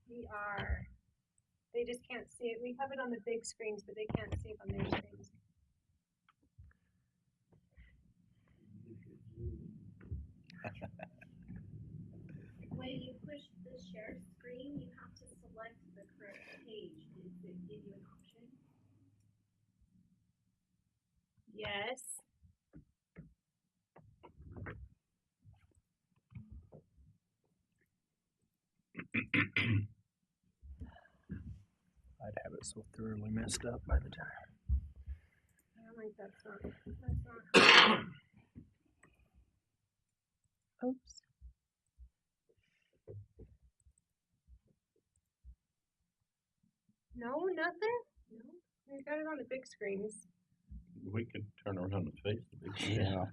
We are. They just can't see it. We have it on the big screens, but they can't see it on their screens. When you push the share screen, you have to select the correct page. Does it give you an option? Yes. I'd have it so thoroughly messed up by the time. I don't think that's not. Oops. No, nothing? No. We got it on the big screens. We could turn around and face the big screen. Yeah.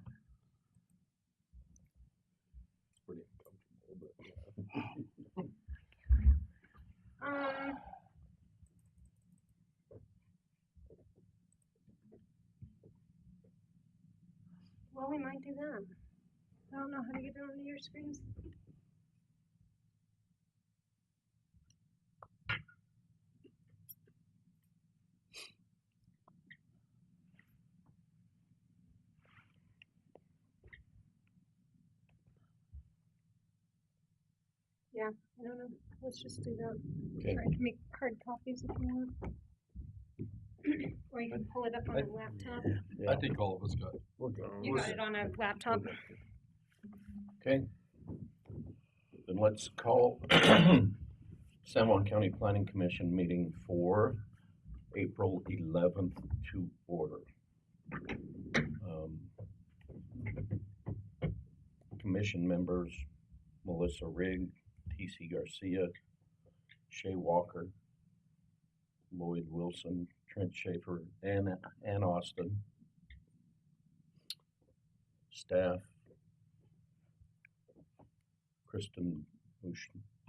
It's pretty uncomfortable, but yeah. Well, we might do that. I don't know how to get it onto your screens. Yeah, I don't know. Let's just do that. Okay. Or I can make hard copies if you want. Or you can pull it up on a laptop. I think all of us got it. We're good. You got it on a laptop. Okay. Then let's call San Juan County Planning Commission meeting for April 11th to order. Commission members, Melissa Rigg, T.C. Garcia, Shay Walker, Lloyd Wilson, Trent Schaefer, Ann Austin. Staff, Kristen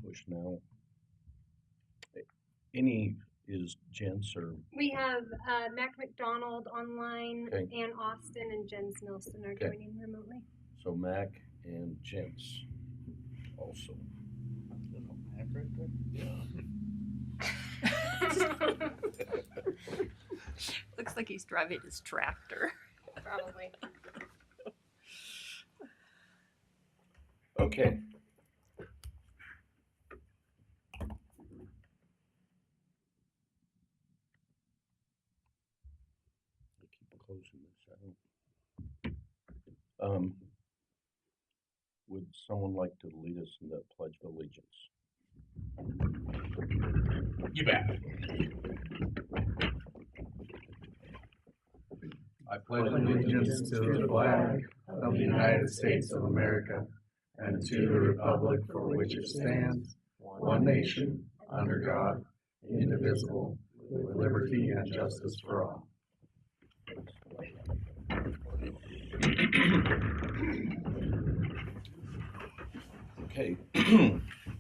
Bushnell. Any is gents or? We have Mac McDonald online, Okay. Ann Austin and Jens Nilsson are Okay. joining remotely. So Mac and gents also. Mac right there? Yeah. Looks like he's driving his tractor. Probably. Okay. I keep closing this out. Would someone like to lead us in the Pledge of Allegiance? You bet. I Pledge allegiance to the flag of the United States of America and to the republic for which it stands, one nation, under God, indivisible, with liberty and justice for all. Okay,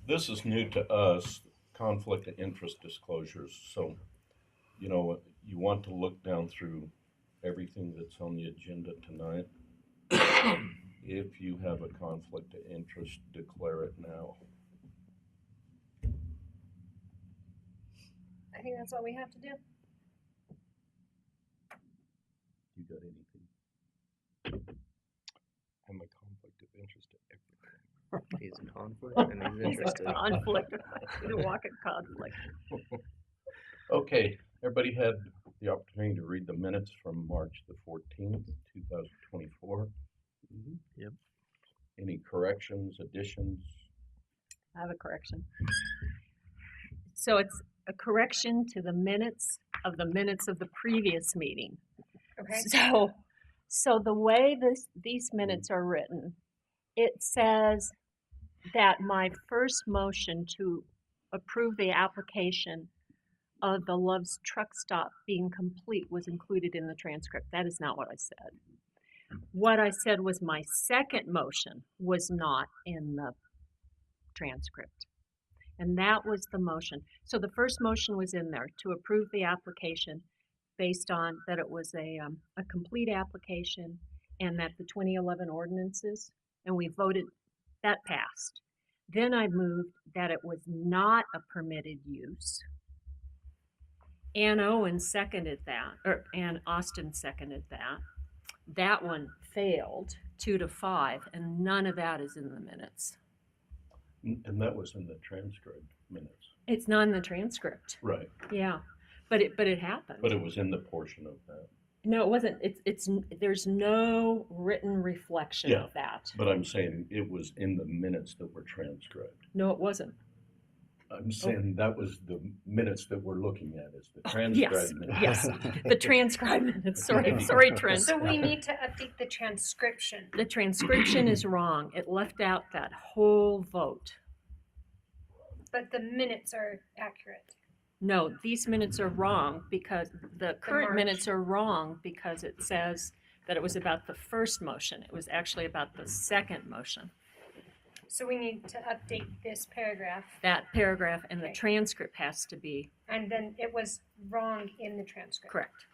this is new to us, conflict of interest disclosures. So, you know, you want to look down through everything that's on the agenda tonight. If you have a conflict of interest, declare it now. I think that's all we have to do. You got anything? I'm a conflict of interest to everything. He's in conflict and he's interested. Conflict. You walk in conflict. Okay, everybody had the opportunity to read the minutes from March the 14th, 2024. Yep. Any corrections, additions? I have a correction. So it's a correction to the minutes of the previous meeting. Okay. So the way these minutes are written, it says that my first motion to approve the application of the Love's truck stop being complete was included in the transcript. That is not what I said. What I said was my second motion was not in the transcript. And that was the motion. So the first motion was in there to approve the application based on that it was a complete application and that the 2011 ordinances, and we voted, that passed. Then I moved that it was not a permitted use. Ann Owen seconded that, or Ann Austin seconded that. That one failed 2-5, and none of that is in the minutes. And that was in the transcribed minutes. It's not in the transcript. Right. Yeah, but it happened. But it was in the portion of that. No, it wasn't. It's there's no written reflection Yeah. of that. But I'm saying it was in the minutes that were transcribed. No, it wasn't. I'm saying that was the minutes that we're looking at, is the Yes, transcribed minutes. yes, the transcribed minutes. Sorry, Trent. So we need to update the transcription. The transcription is wrong. It left out that whole vote. But the minutes are accurate. No, these minutes are wrong because the current March. minutes are wrong because it says that it was about the first motion. It was actually about the second motion. So we need to update this paragraph, That paragraph and the Okay. transcript has to be and then it was wrong in the transcript. correct.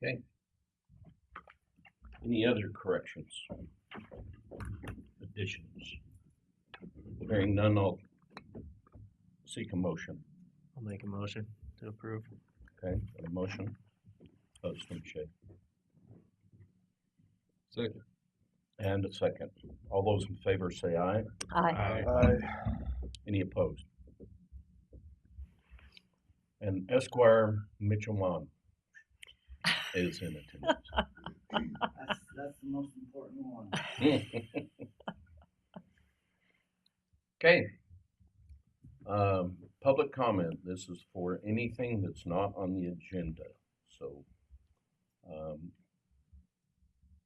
Okay. Any other corrections? Additions? Hearing none, I'll seek a motion. I'll make a motion to approve. Okay, a motion. Husband Shay. Second. And a second. All those in favor say aye. Aye. Any opposed? And Esquire Mitchell Juan is in attendance. That's the most important one. Okay. Public comment. This is for anything that's not on the agenda. So,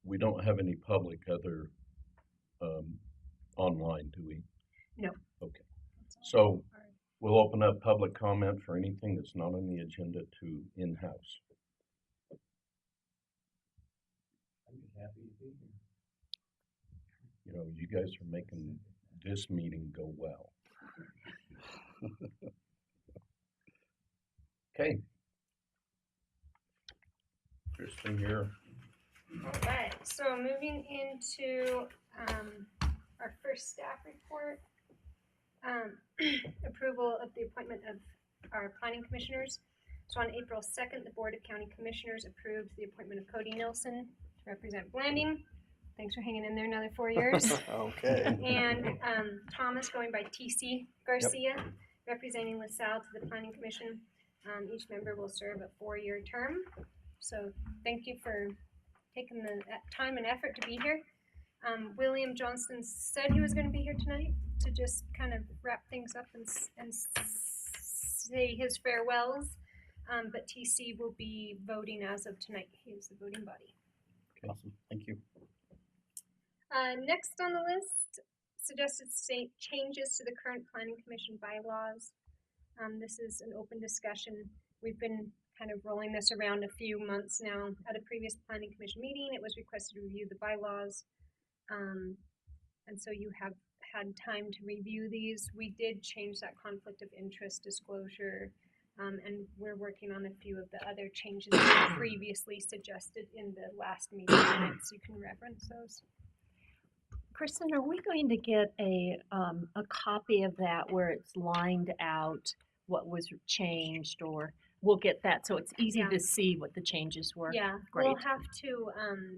we don't have any public other, online, do we? No. Okay. So, we'll open up public comment for anything that's not on the agenda to in-house. I'm just happy to be here. You know, you guys are making this meeting go well. Okay. Kristen, you're Alright, so moving into our first staff report. Approval of the appointment of our planning commissioners. So on April 2nd, the Board of County Commissioners approved the appointment of Cody Nilsson to represent Blanding. Thanks for hanging in there another 4 years. Okay. And Thomas going by TC Garcia, representing LaSalle to the Planning Commission. Each member will serve a 4-year term. So thank you for taking the time and effort to be here. William Johnston said he was going to be here tonight to just kind of wrap things up and say his farewells. But TC will be voting as of tonight. He is the voting body. Awesome. Thank you. Next on the list, suggested state changes to the current planning commission bylaws. This is an open discussion. We've been kind of rolling this around a few months now. At a previous planning commission meeting, it was requested to review the bylaws. And so you have had time to review these. We did change that conflict of interest disclosure, and we're working on a few of the other changes that were previously suggested in the last meeting minutes. You can reference those. Kristen, are we going to get a copy of that where it's lined out what was changed, or we'll get that so it's easy Yeah. to see what the changes were? Yeah, Great. we'll have to,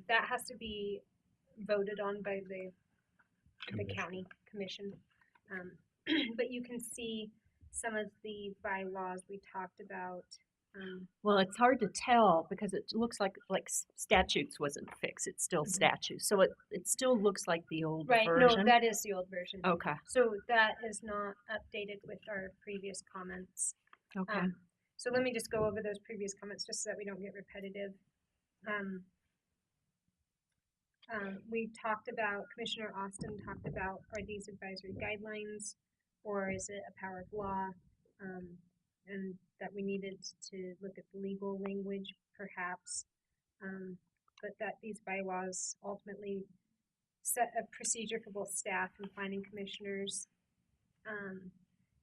that has to be voted on by the county commission. But you can see some of the bylaws we talked about. Well, it's hard to tell because it looks like statutes wasn't fixed. It's still statutes, so it still looks like the old Right, version. no, that is the old version. Okay. So that is not updated with our previous comments. Okay. So let me just go over those previous comments just so that we don't get repetitive. We talked about, Commissioner Austin talked about, are these advisory guidelines or is it a power of law? And that we needed to look at the legal language perhaps, but that these bylaws ultimately set a procedure for both staff and planning commissioners.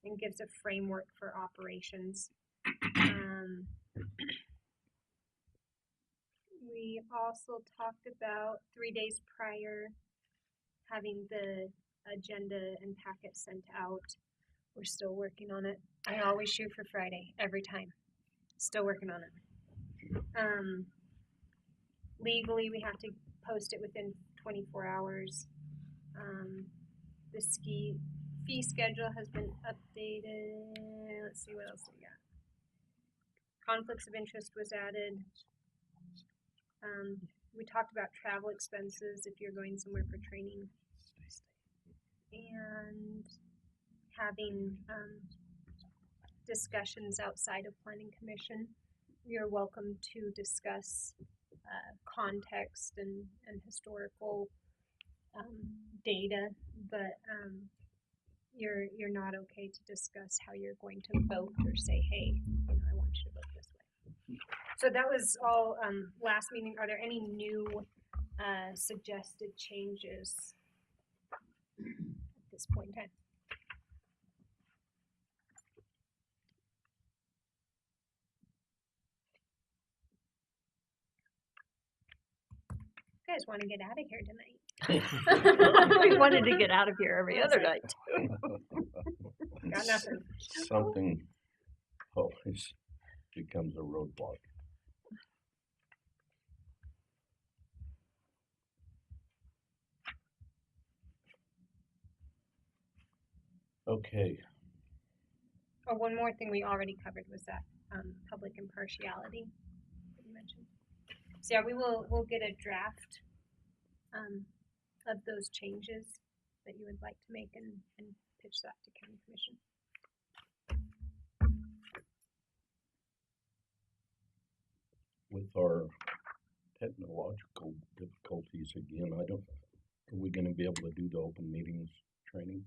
and gives a framework for operations. We also talked about 3 days prior having the agenda and packet sent out. We're still working on it. I always shoot for Friday every time. Still working on it. Legally, we have to post it within 24 hours. The fee schedule has been updated. Let's see what else we got. Conflicts of interest was added. We talked about travel expenses if you're going somewhere for training. And having discussions outside of Planning Commission. You're welcome to discuss context and historical data, but you're not okay to discuss how you're going to vote or say, hey, I want you to vote this way. So that was all last meeting. Are there any new suggested changes at this point in time? You guys want to get out of here tonight? We wanted to get out of here every other night. Got nothing. Something always becomes a roadblock. Okay, Oh, one more thing we already covered was that public impartiality that you mentioned. So yeah, we'll get a draft of those changes that you would like to make and pitch that to County Commission. with our technological difficulties again, are we gonna be able to do the open meetings training?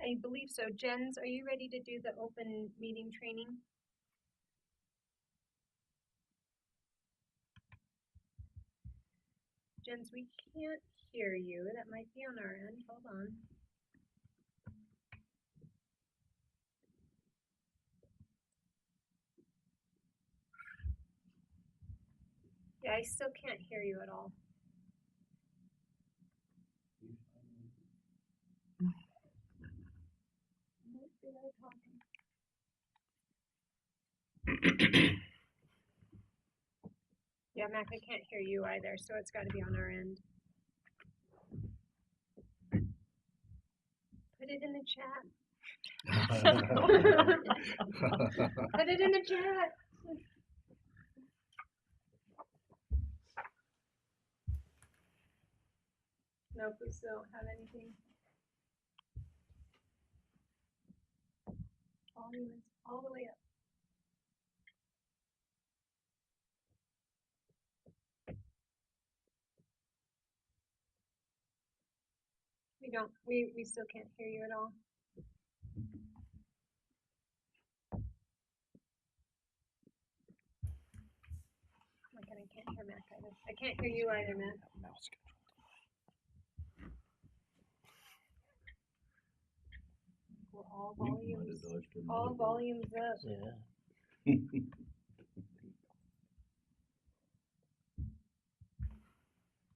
I believe so. Jens, are you ready to do the open meeting training? Jens, we can't hear you. That might be on our end. Hold on. Yeah, I still can't hear you at all. Yeah, Mac, I can't hear you either, so it's got to be on our end. Put it in the chat. Put it in the chat. Nope, we still don't have anything. Volume is all the way up. We still can't hear you at all. Like, I can't hear Mac either. I can't hear you either, Mac. We're all volumes up. Yeah.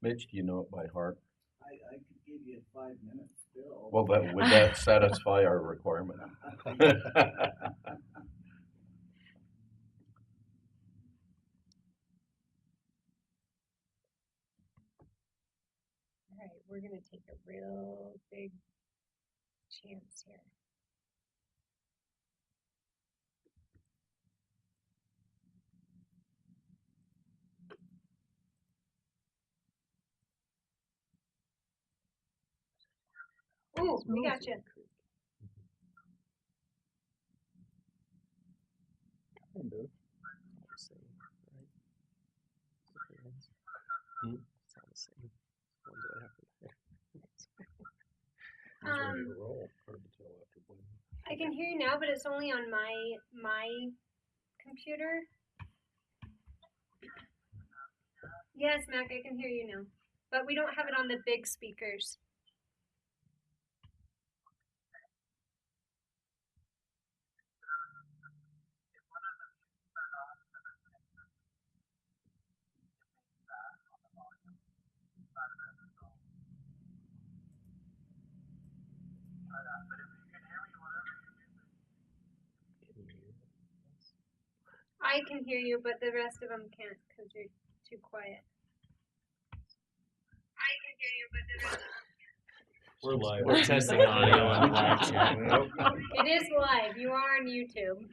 Mitch, do you know it by heart? I could give you 5 minutes still. Well, would that satisfy our requirement? All right, we're gonna take a real big chance here. Ooh, we got you. Kind of. It's all the same, right? It's all the same. Ones that I have to I can hear you now, but it's only on my computer. Yes, Mac, I can hear you now, but we don't have it on the big speakers. I can hear you, but the rest of them can't because you're too quiet. I can hear you, but the rest of them We're live. We're testing audio on the live chat. It is live. You are on YouTube.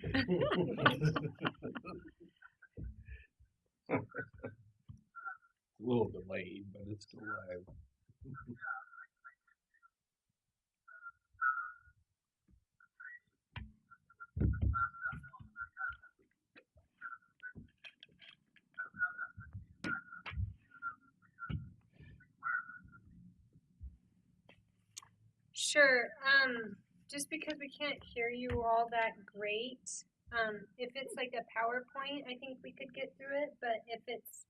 A little delayed, but it's still live. Sure. Just because we can't hear you all that great, if it's like a PowerPoint, I think we could get through it. But if it's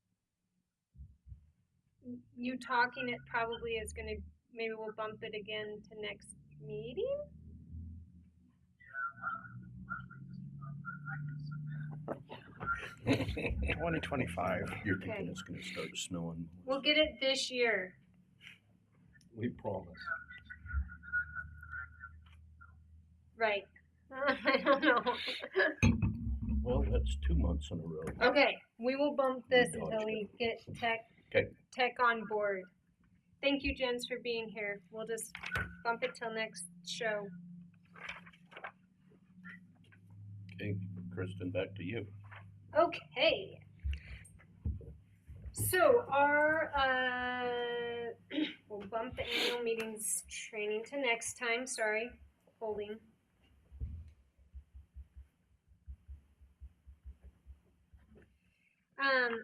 you talking, it probably is going to. Maybe we'll bump it again to next meeting. You're 2025. thinking Okay. it's gonna start snowing. We'll get it this year. We promise. Right. I don't know. Well, that's 2 months in a row. Okay, we will bump this We until dodged we get Okay. tech on board. Thank you, Jens, for being here. We'll just bump it till next show. Okay, Kristen, back to you. Okay. So our we'll bump the annual meetings training to next time. Sorry, holding.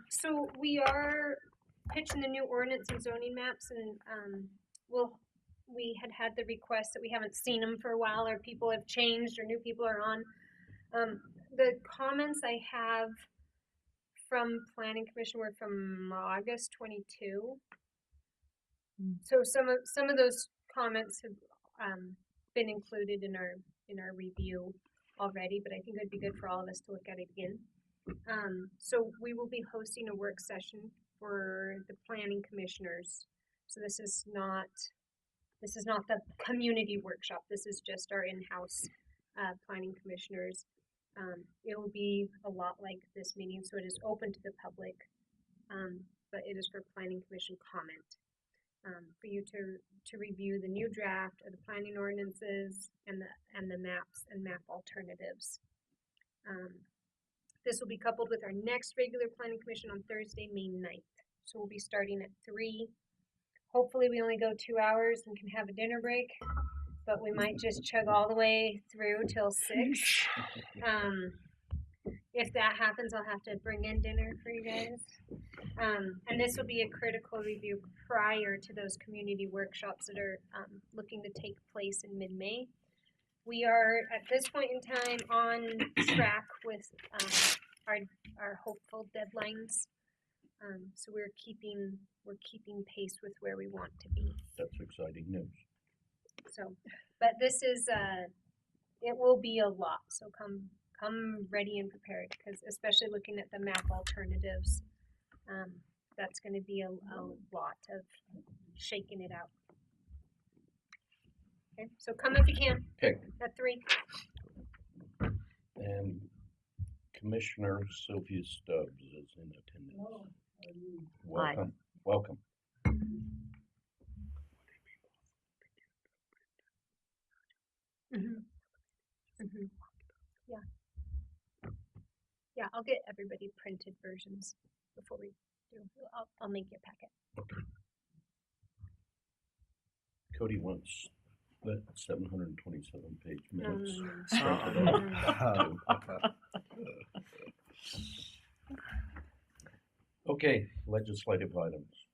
So we are pitching the new ordinance and zoning maps, and we had the request that we haven't seen them for a while, or people have changed, or new people are on. The comments I have from Planning Commission were from August 22. So some of those comments have been included in our review already, but I think it'd be good for all of us to look at it again. So we will be hosting a work session for the planning commissioners. So this is not the community workshop. This is just our in-house planning commissioners. It will be a lot like this meeting, so it is open to the public, but it is for planning commission comment. For you to review the new draft of the planning ordinances and the maps and map alternatives. This will be coupled with our next regular planning commission on Thursday, May 9th. So we'll be starting at 3. Hopefully we only go 2 hours and can have a dinner break, but we might just chug all the way through till 6. If that happens, I'll have to bring in dinner for you guys. And this will be a critical review prior to those community workshops that are looking to take place in mid-May. We are at this point in time on track with our hopeful deadlines. So we're keeping pace with where we want to be. That's exciting news. So, but this is it will be a lot. So come ready and prepared, because especially looking at the map alternatives, that's going to be a lot of shaking it out. Okay, so come if you can. Okay. At 3. And Commissioner Sylvia Stubbs is in attendance. Welcome. Welcome. Yeah. Yeah, I'll get everybody printed versions before we do. I'll make you a packet. Cody wants that 727 page minutes. Okay, legislative items.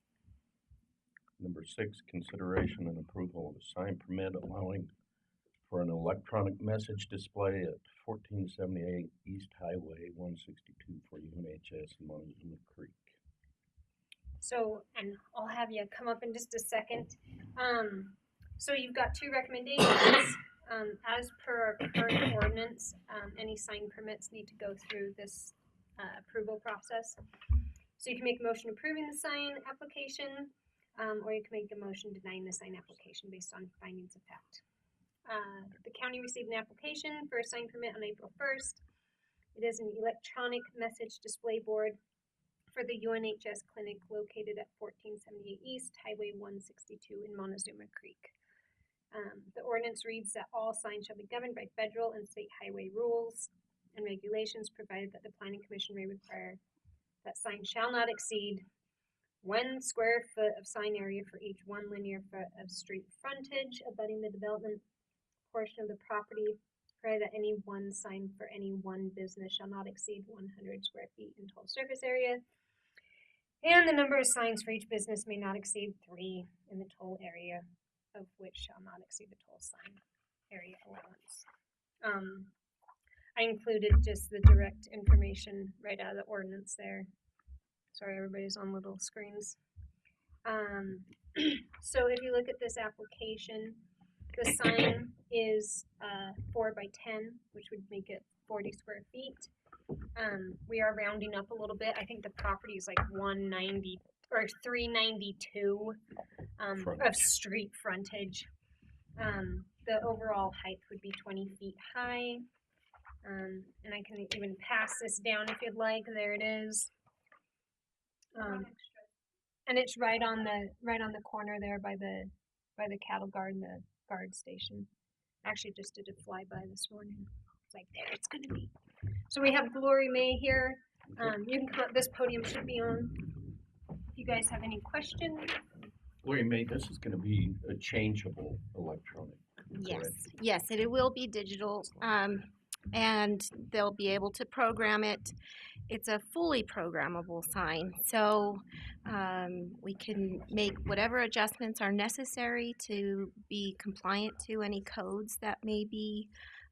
Number 6, consideration and approval of a sign permit allowing for an electronic message display at 1478 East Highway 162 for UNHS in Montezuma Creek. So, and I'll have you come up in just a second. So you've got 2 recommendations. As per our current ordinance, any sign permits need to go through this approval process. So you can make a motion approving the sign application, or you can make a motion denying the sign application based on findings of fact. The county received an application for a sign permit on April 1st. It is an electronic message display board for the UNHS clinic located at 1478 East, Highway 162 in Montezuma Creek. The ordinance reads that all signs shall be governed by federal and state highway rules and regulations, provided that the Planning Commission may require that signs shall not exceed 1 square foot of sign area for each 1 linear foot of street frontage abutting the development portion of the property, provided that any one sign for any one business shall not exceed 100 square feet in total surface area, and the number of signs for each business may not exceed 3 in the total area, of which shall not exceed the total sign area allowance. I included just the direct information right out of the ordinance there. Sorry, everybody's on little screens. So if you look at this application, the sign is 4 by 10, which would make it 40 square feet. We are rounding up a little bit. I think the property is like 190 or 392 of street frontage. The overall height would be 20 feet high. And I can even pass this down if you'd like. There it is. And it's right on the corner there by the cattle guard and the guard station. Actually just did a flyby this morning. It's like there it's gonna be. So we have Glory May here. You can come up, this podium should be on. If you guys have any questions. Gloria May, this is gonna be a changeable electronic. Yes, correct? yes, it will be digital, and they'll be able to program it. It's a fully programmable sign, so we can make whatever adjustments are necessary to be compliant to any codes that may be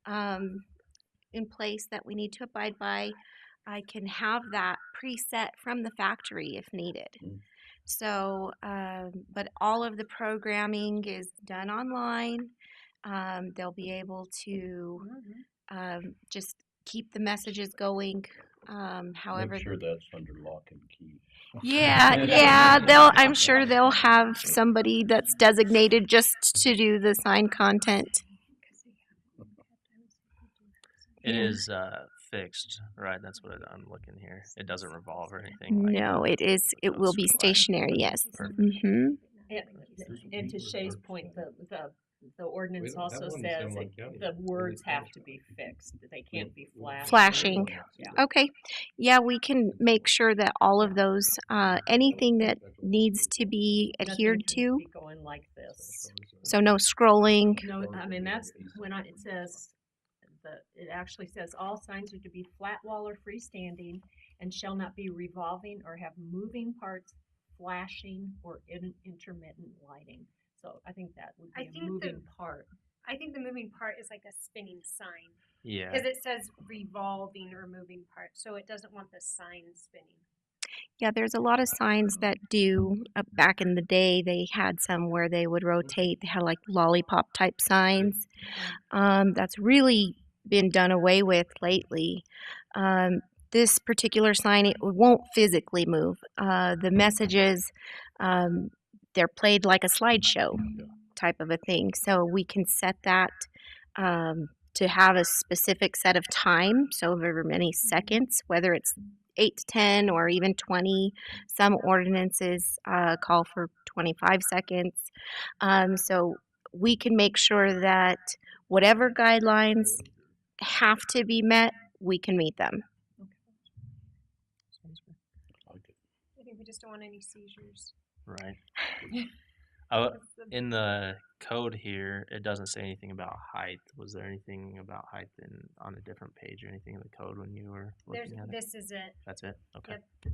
in place that we need to abide by. I can have that preset from the factory if needed. So, but all of the programming is done online. They'll be able to just keep the messages going. However, Make sure that's under lock and key. yeah, I'm sure they'll have somebody that's designated just to do the sign content. It is fixed, right? That's what I'm looking here. It doesn't revolve or anything. No, it is. It will be stationary. Yes. Mm-hmm. And to Shay's point, the ordinance also says the words have to be fixed. They can't be Flashing. Yeah. Okay. Yeah, we can make sure that all of those, anything that needs to be adhered Nothing can to. be going like this. So no scrolling. No, I mean that's when it says it actually says all signs are to be flat wall or freestanding and shall not be revolving or have moving parts, flashing or intermittent lighting. So I think that would be a moving part. I think the moving part is like a spinning sign. Yeah. Because it says revolving or moving part, so it doesn't want the sign spinning. Yeah, there's a lot of signs that do. Back in the day, they had some where they would rotate. They had like lollipop type signs. That's really been done away with lately. This particular sign, it won't physically move. The messages, they're played like a slideshow type of a thing. So we can set that to have a specific set of time, so however many seconds, whether it's 8 to 10 or even 20. Some ordinances call for 25 seconds. So we can make sure that whatever guidelines have to be met, we can meet them. I think we just don't want any seizures. Right. In the code here, it doesn't say anything about height. Was there anything about height on a different page or anything in the code when you were looking at it? This is it. That's it? Okay. Yep.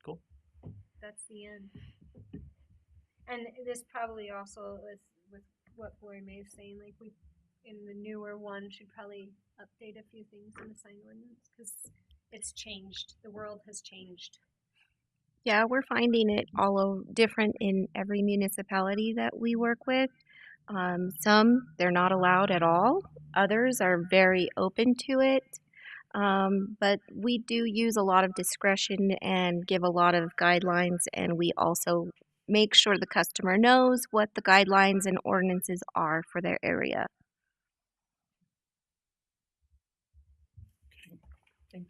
Cool. That's the end. And this probably also with what Gloria May is saying, like we in the newer one should probably update a few things in the sign ordinance because it's changed. The world has changed. Yeah, we're finding it all different in every municipality that we work with. Some, they're not allowed at all. Others are very open to it. But we do use a lot of discretion and give a lot of guidelines, and we also make sure the customer knows what the guidelines and ordinances are for their area. Thank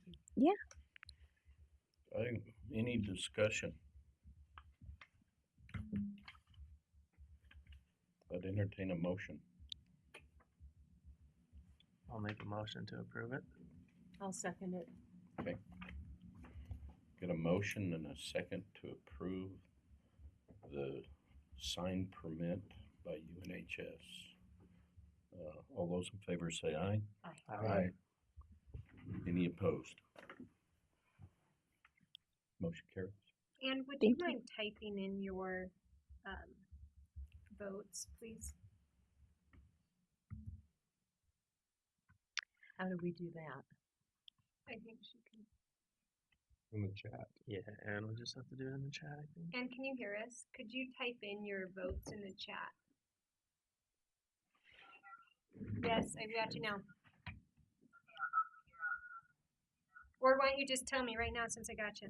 Any discussion? I'd entertain a motion. I'll make a motion to approve it. I'll second it. Get a motion and a second to approve the sign permit by UNHS. All those in favor say aye. Aye. Any opposed? Motion carries. And would you Thank you. mind typing in your votes, please? How do we do that? I think she can. In the chat. Yeah, Aaron will just have to do it in the chat, I think. And can you hear us? Could you type in your votes in the chat? Yes, I've got you now. Or why don't you just tell me right now since I got you?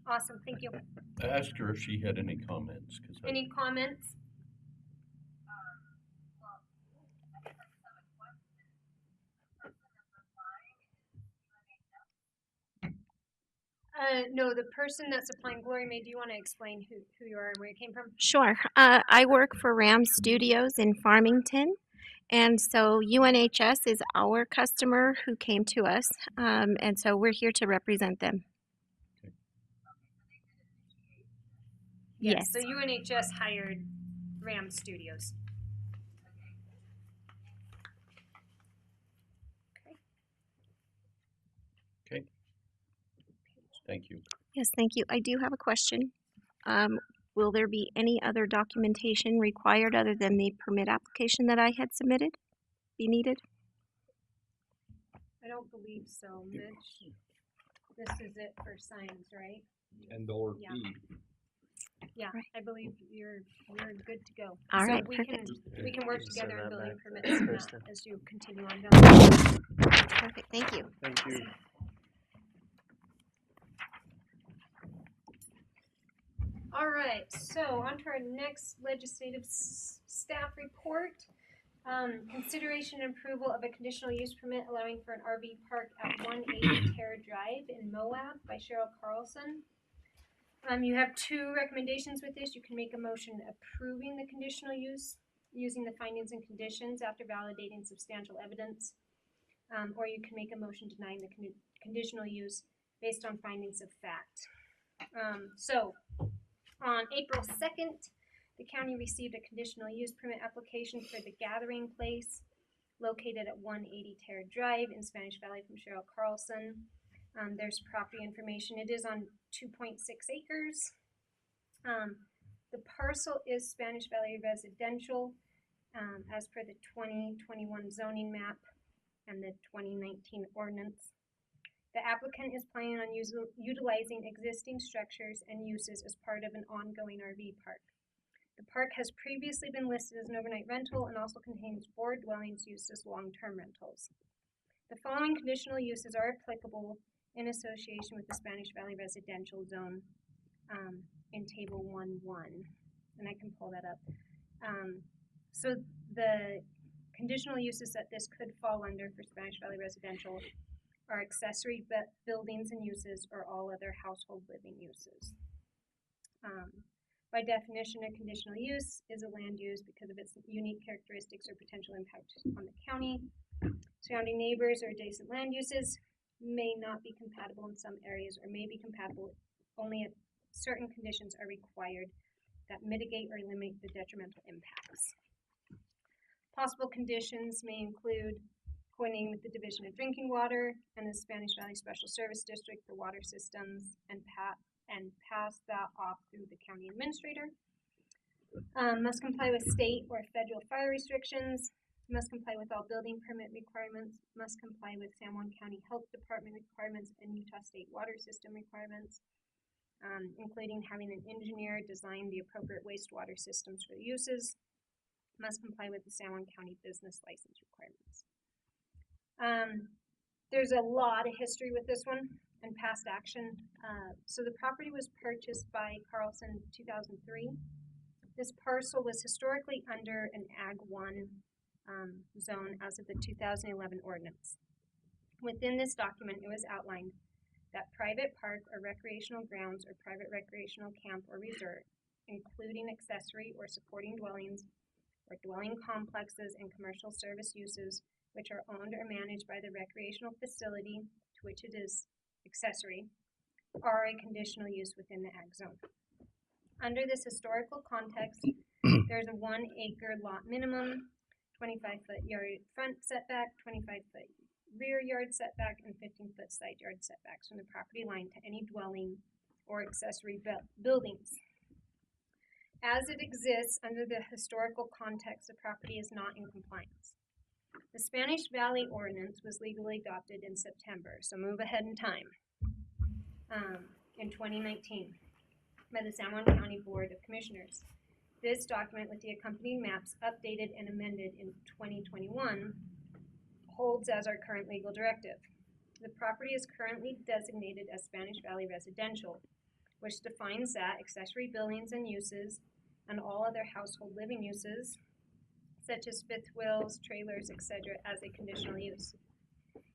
Awesome, thank you. I asked her if she had any comments. Any comments? No, the person that's applying, Glory May, do you want to explain who you are and where you came from? Sure. I work for Ram Studios in Farmington. And so UNHS is our customer who came to us. And so we're here to represent them. Yes. So UNHS hired Ram Studios. Okay. Thank you. Yes, thank you. I do have a question. Will there be any other documentation required other than the permit application that I had submitted be needed? I don't believe so, Mitch. This is it for signs, right? And/or Yeah. fee. Yeah, Right. I believe you're good to go. All So right, we perfect. can work Just together send on that building back, permits and Kristen. as you continue on down the road. Perfect. Thank you. Thank you. All right, so on to our next legislative staff report. Consideration and approval of a conditional use permit allowing for an RV park at 180 Terra Drive in Moab by Cheryl Carlson. You have two recommendations with this. You can make a motion approving the conditional use using the findings and conditions after validating substantial evidence, or you can make a motion denying the conditional use based on findings of fact. So on April 2nd, the county received a conditional use permit application for the gathering place located at 180 Terra Drive in Spanish Valley from Cheryl Carlson. There's property information. It is on 2.6 acres. The parcel is Spanish Valley residential as per the 2021 zoning map and the 2019 ordinance. The applicant is planning on utilizing existing structures and uses as part of an ongoing RV park. The park has previously been listed as an overnight rental and also contains 4 dwellings used as long-term rentals. The following conditional uses are applicable in association with the Spanish Valley residential zone in Table 1.1, and I can pull that up. So the conditional uses that this could fall under for Spanish Valley residential are accessory buildings and uses or all other household living uses. By definition, a conditional use is a land use because of its unique characteristics or potential impact on the county. Surrounding neighbors or adjacent land uses may not be compatible in some areas or may be compatible only if certain conditions are required that mitigate or limit the detrimental impacts. Possible conditions may include coordinating with the Division of Drinking Water and the Spanish Valley Special Service District for water systems and pass that off through the county administrator. Must comply with state or federal fire restrictions. Must comply with all building permit requirements. Must comply with San Juan County Health Department requirements and Utah State water system requirements, including having an engineer design the appropriate wastewater systems for the uses. Must comply with the San Juan County business license requirements. There's a lot of history with this one and past action. So the property was purchased by Carlson in 2003. This parcel was historically under an Ag 1 zone as of the 2011 ordinance. Within this document, it was outlined that private park or recreational grounds or private recreational camp or resort, including accessory or supporting dwellings or dwelling complexes and commercial service uses which are owned or managed by the recreational facility to which it is accessory, are a conditional use within the ag zone. Under this historical context, there's a 1 acre lot minimum, 25-foot yard front setback, 25-foot rear yard setback, and 15-foot side yard setbacks from the property line to any dwelling or accessory buildings. As it exists under the historical context, the property is not in compliance. The Spanish Valley Ordinance was legally adopted in September, so move ahead in time, in 2019 by the San Juan County Board of Commissioners. This document with the accompanying maps updated and amended in 2021 holds as our current legal directive. The property is currently designated as Spanish Valley Residential, which defines that accessory buildings and uses and all other household living uses, such as fifth wheels, trailers, etc., as a conditional use.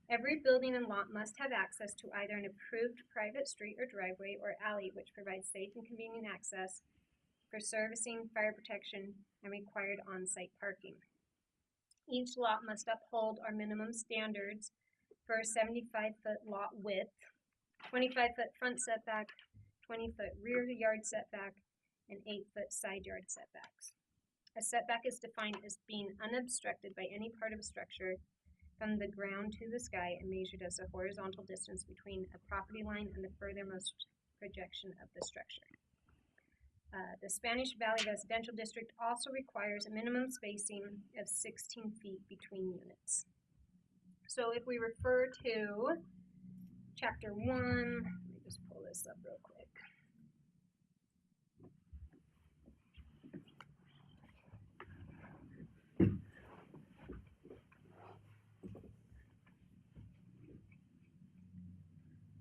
Every building and lot must have access to either an approved private street or driveway or alley which provides safe and convenient access for servicing, fire protection, and required on-site parking. Each lot must uphold our minimum standards for a 75-foot lot width, 25-foot front setback, 20-foot rear yard setback, and 8-foot side yard setbacks. A setback is defined as being unobstructed by any part of a structure from the ground to the sky and measured as the horizontal distance between a property line and the furthermost projection of the structure. The Spanish Valley Residential District also requires a minimum spacing of 16 feet between units. So if we refer to Chapter 1, let me just pull this up real quick.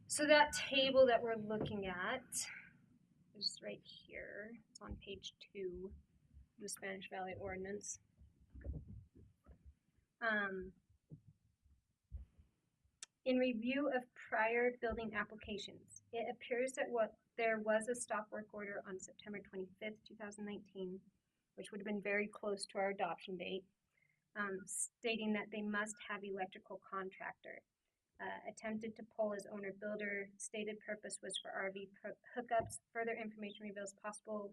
So that table that we're looking at is right here. It's on page 2 of the Spanish Valley Ordinance. In review of prior building applications, it appears that there was a stop work order on September 25th, 2019, which would have been very close to our adoption date, stating that they must have electrical contractor. Attempted to pull as owner builder. Stated purpose was for RV hookups. Further information reveals possible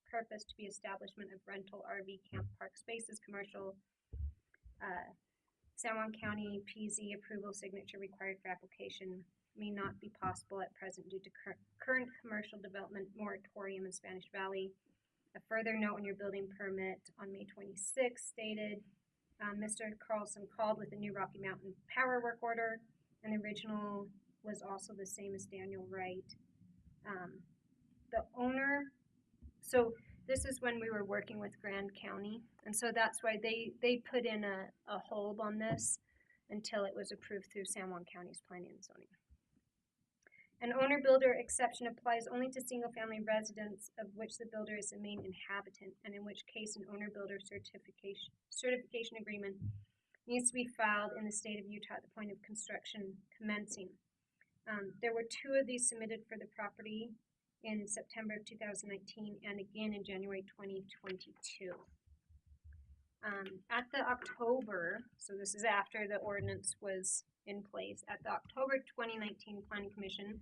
purpose to be establishment of rental RV camp park spaces, commercial. San Juan County PZ approval signature required for application may not be possible at present due to current commercial development moratorium in Spanish Valley. A further note on your building permit on May 26th stated, Mr. Carlson called with a new Rocky Mountain power work order, and the original was also the same as Daniel Wright. The owner, so this is when we were working with Grand County, and so that's why they put in a hold on this until it was approved through San Juan County's planning and zoning. An owner-builder exception applies only to single-family residents of which the builder is the main inhabitant, and in which case an owner-builder certification agreement needs to be filed in the state of Utah at the point of construction commencing. There were 2 of these submitted for the property in September of 2019 and again in January 2022. At the October, so this is after the ordinance was in place, at the October 2019 Planning Commission,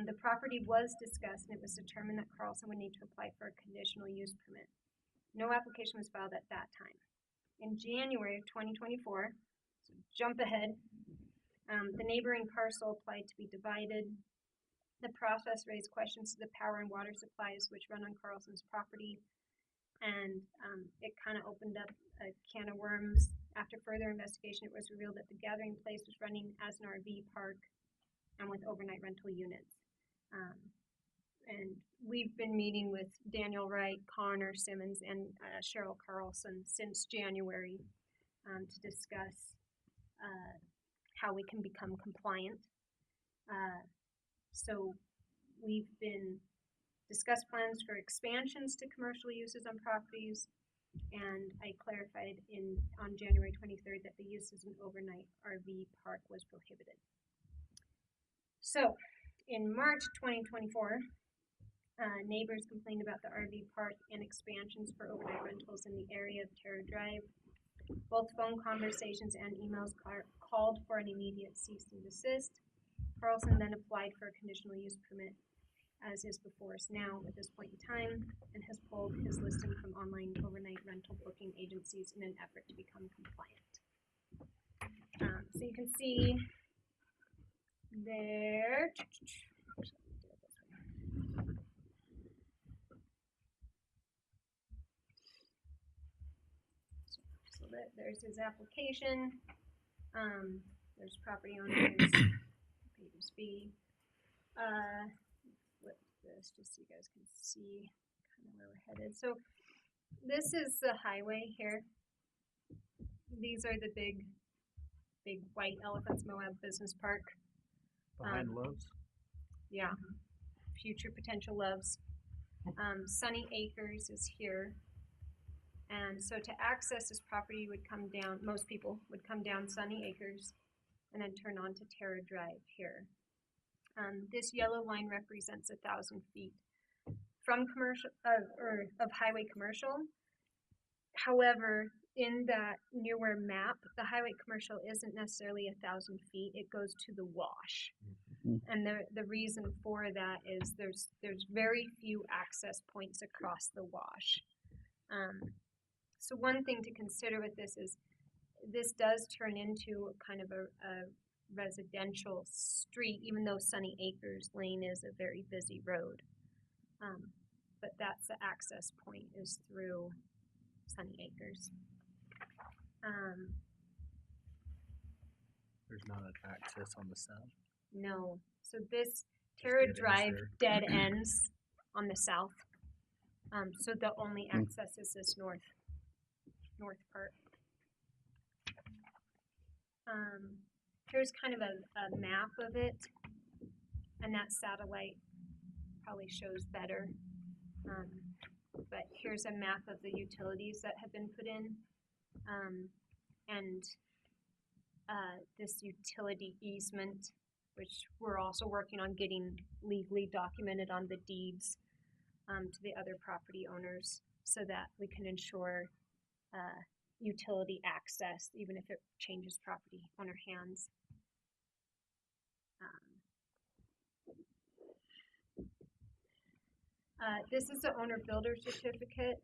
the property was discussed and it was determined that Carlson would need to apply for a conditional use permit. No application was filed at that time. In January of 2024, so jump ahead, the neighboring parcel applied to be divided. The process raised questions to the power and water supplies which run on Carlson's property, and it kind of opened up a can of worms. After further investigation, it was revealed that the gathering place was running as an RV park and with overnight rental units. And we've been meeting with Daniel Wright, Connor Simmons, and Cheryl Carlson since January to discuss how we can become compliant. So we've been discussed plans for expansions to commercial uses on properties, And I clarified on January 23rd that the use as an overnight RV park was prohibited. So, in March 2024, neighbors complained about the RV park and expansions for overnight rentals in the area of Terra Drive. Both phone conversations and emails called for an immediate cease and desist. Carlson then applied for a conditional use permit, as is before us now at this point in time, and has pulled his listing from online overnight rental booking agencies in an effort to become compliant. So you can see there. So there's his application. There's property owners, pages B. Flip this just so you guys can see kind of where we're headed. So this is the highway here. These are the big white elephants, Moab Business Park. Behind Loves? Yeah, future potential loves. Sunny Acres is here. And so to access this property, you would come down, most people would come down Sunny Acres and then turn on to Terra Drive here. This yellow line represents 1,000 feet from commercial of highway commercial. However, in that newer map, the highway commercial isn't necessarily 1,000 feet. It goes to the wash. And the reason for that is there's very few access points across the wash. So one thing to consider with this is this does turn into kind of a residential street, even though Sunny Acres Lane is a very busy road. But that's the access point, is through Sunny Acres. There's not an access on the south. No. So this Terra Drive dead ends on the south. So the only access is this north part. Here's kind of a map of it, and that satellite probably shows better. But here's a map of the utilities that have been put in, and this utility easement, which we're also working on getting legally documented on the deeds to the other property owners, so that we can ensure utility access, even if it changes property owner hands. This is the owner builder certificate.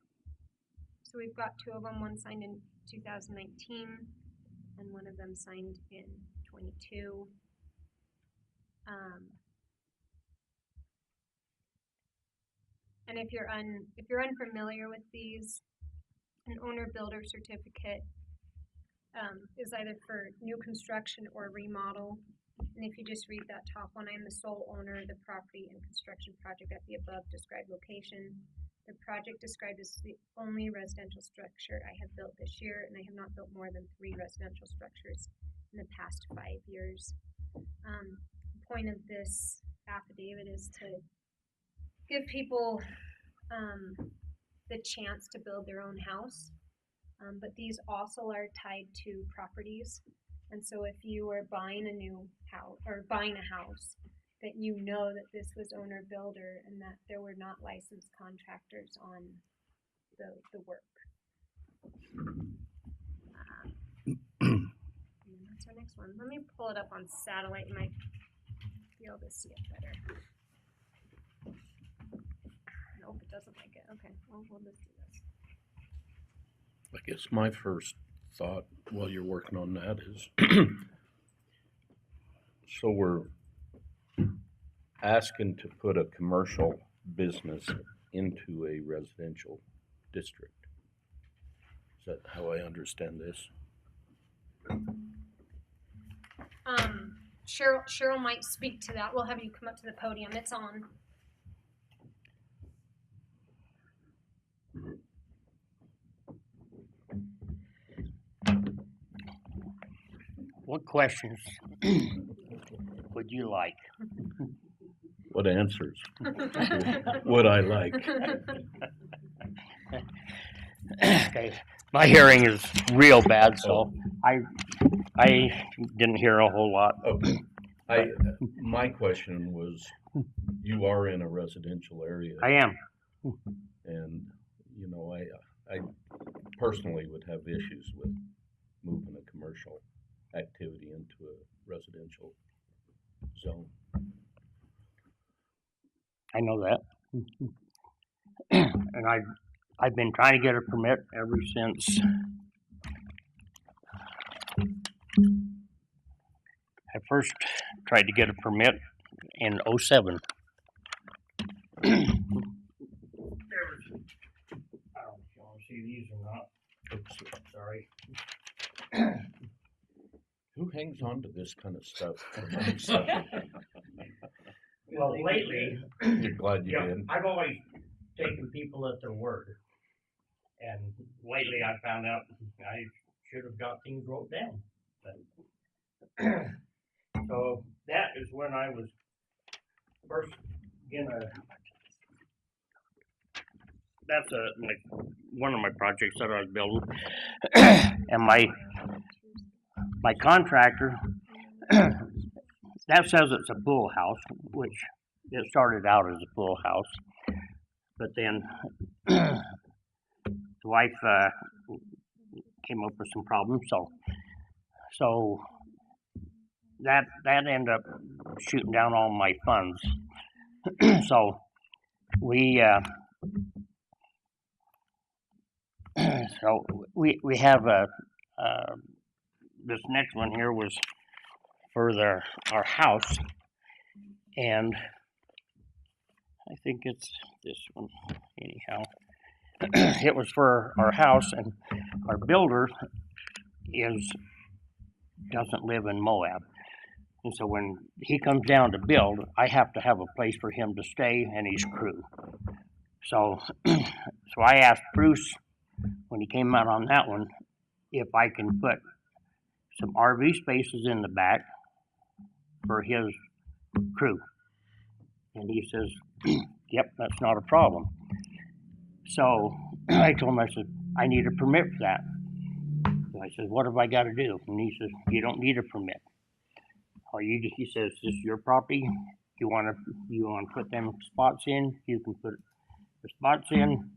So we've got two of them, one signed in 2019 and one of them signed in 22. And if you're unfamiliar with these, an owner builder certificate is either for new construction or remodel. And if you just read that top one, I am the sole owner of the property and construction project at the above described location. The project described is the only residential structure I have built this year, and I have not built more than 3 residential structures in the past 5 years. The point of this affidavit is to give people the chance to build their own house, but these also are tied to properties. And so if you are buying a new house or buying a house, that you know that this was owner builder and that there were not licensed contractors on the work. And that's our next one. Let me pull it up on satellite. You might be able to see it better. Nope, it doesn't like it. Okay, well, we'll just do this. I guess my first thought while you're working on that is, so we're asking to put a commercial business into a residential district. Is that how I understand this? Cheryl might speak to that. We'll have you come up to the podium. It's on. What questions would you like? What answers would I like? Okay, my hearing is real bad, so I didn't hear a whole lot. Okay. My question was, you are in a residential area, I am. and I personally would have issues with moving a commercial activity into a residential zone. I know that. And I've been trying to get a permit ever since I first tried to get a permit in '07. I don't know if you want to see these or not. Oops, sorry. Who hangs on to this kind of stuff? Well, lately, You're glad you yeah, did. I've always taken people at their word. And lately I found out I should have got things wrote down. But so that is when I was first gonna, that's like one of my projects that I was building. And my contractor, that says it's a pool house, which it started out as a pool house. But then the wife came up with some problems, so that ended up shooting down all my funds. So we have this next one here was for our house, and I think it's this one anyhow. It was for our house, and our builder doesn't live in Moab. And so when he comes down to build, I have to have a place for him to stay and his crew. So I asked Bruce when he came out on that one if I can put some RV spaces in the back for his crew. And he says, yep, that's not a problem. So I told him, I said, I need a permit for that. So I said, what have I got to do? And he says, you don't need a permit. He says, this is your property. You want to put them spots in, you can put the spots in,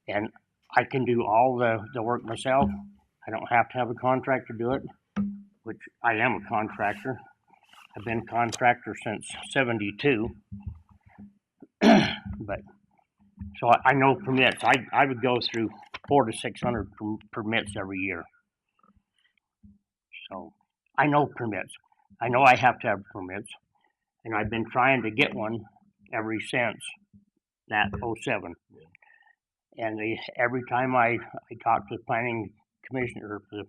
and I can do all the work myself. I don't have to have a contractor do it, which I am a contractor. I've been a contractor since '72. But so I know permits. I would go through 400 to 600 permits every year. So I know permits. I know I have to have permits, and I've been trying to get one ever since that '07. And every time I talk to the planning commissioner or the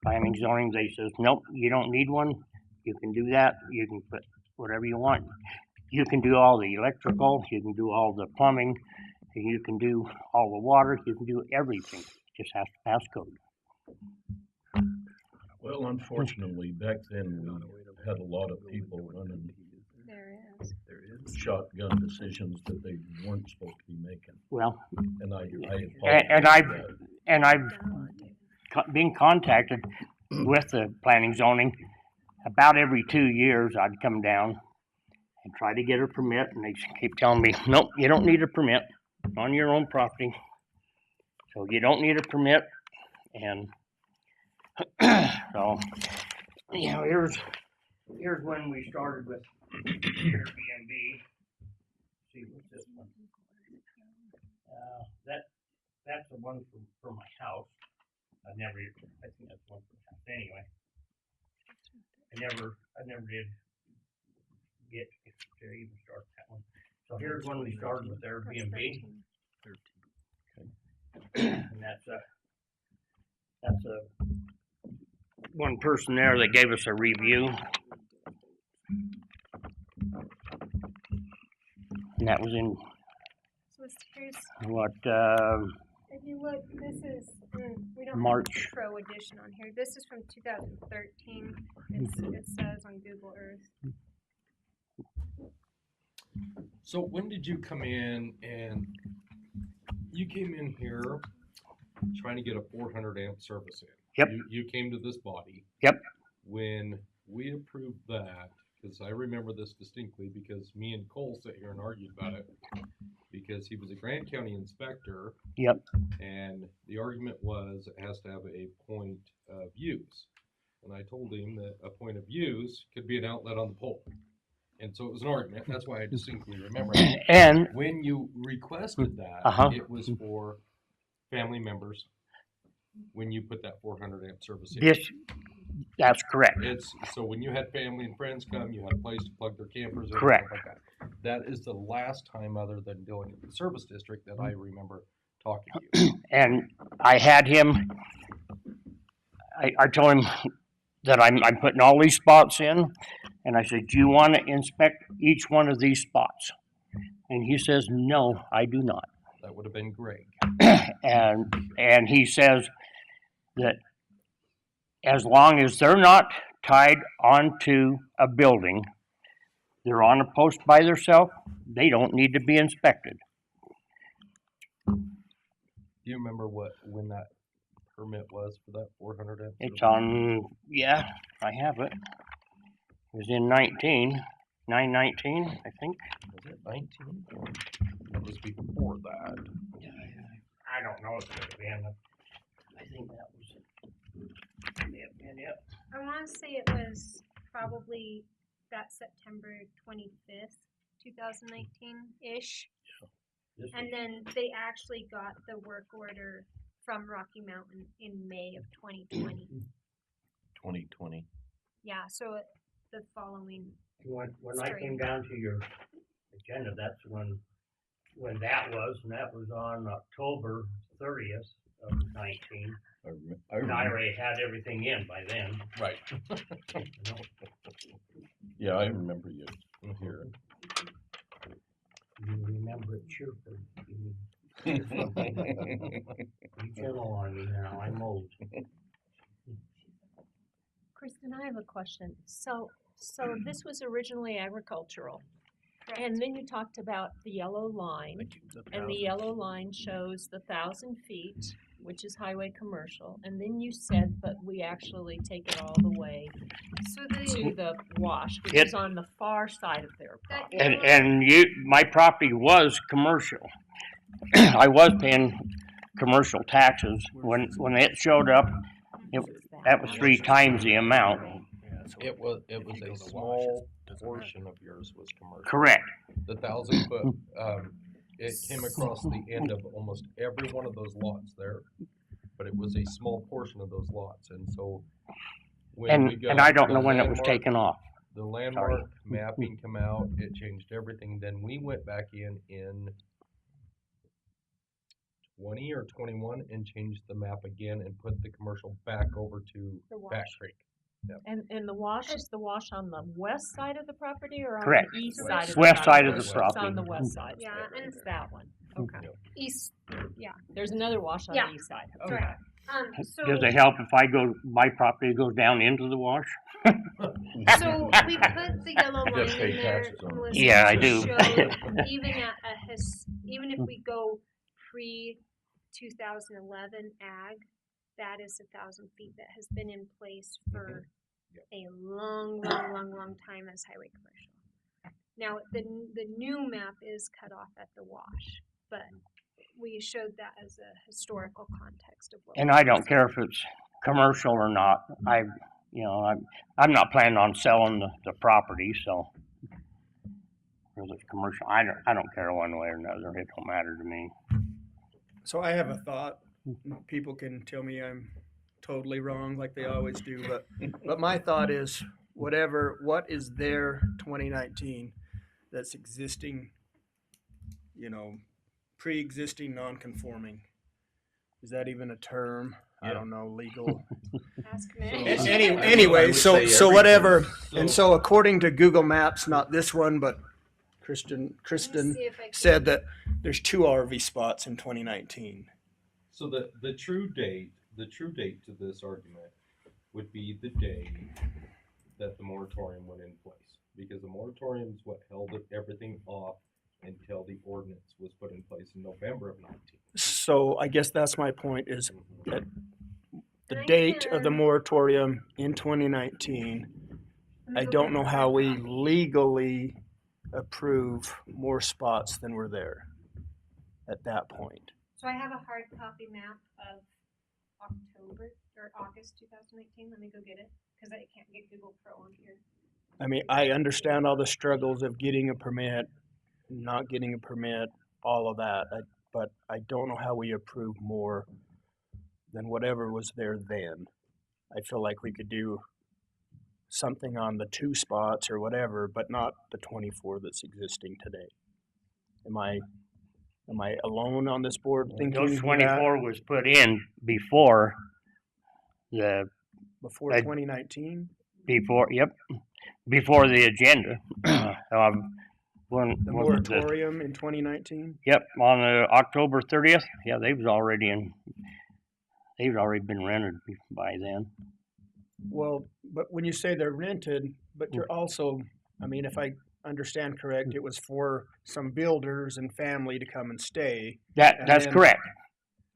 planning zoning, they says, nope, you don't need one. You can do that. You can put whatever you want. You can do all the electrical. You can do all the plumbing. You can do all the water. You can do everything. Just has to pass code. Well, unfortunately, back then we had a lot of people running shotgun decisions that they weren't supposed to be making. Well, and I've been contacted with the planning zoning about every 2 years. I'd come down and try to get a permit, and they keep telling me, nope, you don't need a permit on your own property. So you don't need a permit, and so here's when we started with Airbnb. See what's this one? That's the one for my house. I think that's one for the house. Anyway, I never did get to even start that one. So here's when we started with Airbnb. And that's a one person there that gave us a review. And that was in what if you look, this is we don't March. have Pro Edition on here. This is from 2013. It says on Google Earth. So when did you come in? And you came in here trying to get a 400 amp service in. Yep. You came to this body. Yep. When we approved that, because I remember this distinctly because me and Cole sat here and argued about it because he was a Grant County inspector. Yep. And the argument was it has to have a point of use. And I told him that a point of use could be an outlet on the pole. And so it was an argument. That's why I distinctly remember it. And When you requested that, Uh-huh. it was for family members when you put that 400 amp service in. that's correct. It's so when you had family and friends come, you had a place to plug their campers in. Correct. Stuff like that. That is the last time, other than dealing with the service district, that I remember talking to you. And I had him. I told him that I'm putting all these spots in, and I said, "Do you want to inspect each one of these spots?" And he says, "No, I do not." That would have been Greg. And he says that as long as they're not tied onto a building, they're on a post by themselves, they don't need to be inspected. Do you remember when that permit was for that 400 amp? It's on, yeah, I have it. It was in 919, I think. Was it 19? Or it was before that. I don't know if it could have been. I think that was it. Yep. I want to say it was probably that September 25th, 2019-ish. And then they actually got the work order from Rocky Mountain in May of 2020. 2020. Yeah, so the following. When I came down to your agenda, that's when that was, and that was on October 30th of 19. And I already had everything in by then. Right. Yeah, I remember you here. You remember it cheerfully. You gentle on me now, I'm old. Kristen, I have a question. So this was originally agricultural, and then you talked about the yellow line, and the yellow line shows the 1,000 feet, which is highway commercial, and then you said, but we actually take it all the way to the wash, which is on the far side of their property. And my property was commercial. I was paying commercial taxes. When it showed up, that was 3 times the amount. It was a small portion of yours was commercial. Correct. The 1,000 foot, it came across the end of almost every one of those lots there, but it was a small portion of those lots, and so when we got and I don't the know when it was landmark- taken off. The landmark mapping come out, it changed everything. Then we went back in 20 or 21 and changed the map again and put the commercial back over to The wash. Back Creek. Yep. And the wash, is the wash on the west side of the property or on Correct. the east side of the West side property? of the It's property. on the west side. Yeah, and It's that one. Okay. east, yeah. There's another wash on Yeah. the east side. That's Okay. right. So Does it help if my property goes down into the wash? So we put the yellow You line gotta pay in there, taxes on it. Melissa, Yeah, I to do. show even if we go pre 2011 ag, that is 1,000 feet that has been in place for a long time as highway commercial. Now the new map is cut off at the wash, but we showed that as a historical context of what. And I don't care if it's commercial or not. I'm not planning on selling the property, so whether it's commercial, I don't care one way or another. It don't matter to me. So I have a thought. People can tell me I'm totally wrong, like they always do, but my thought is, what is there 2019 that's existing, pre-existing non-conforming? Is that even a term? I don't know, legal. Ask me. Anyway, so whatever. And so according to Google Maps, not this one, but Kristen said that there's 2 RV spots in 2019. So the true date to this argument would be the day that the moratorium went in place, because the moratorium is what held everything off until the ordinance was put in place in November of 19. So I guess that's my point is that the And I date of the can- moratorium in 2019, I don't know how we legally approve more spots than were there at that point. So I have a hard copy map of October or August 2019. Let me go get it because I can't get Google Pro on here. I mean, I understand all the struggles of getting a permit, not getting a permit, all of that, but I don't know how we approve more than whatever was there then. I feel like we could do something on the 2 spots or whatever, but not the 24 that's existing today. Am I alone on this board thinking Those that 24 was put in before the, before I- 2019? before the agenda. When The was it the- moratorium in 2019? Yep, on October 30th. Yeah, they was already in. They've already been rented by then. Well, but when you say they're rented, but you're also, I mean, if I understand correct, it was for some builders and family to come and stay. And That's then- correct.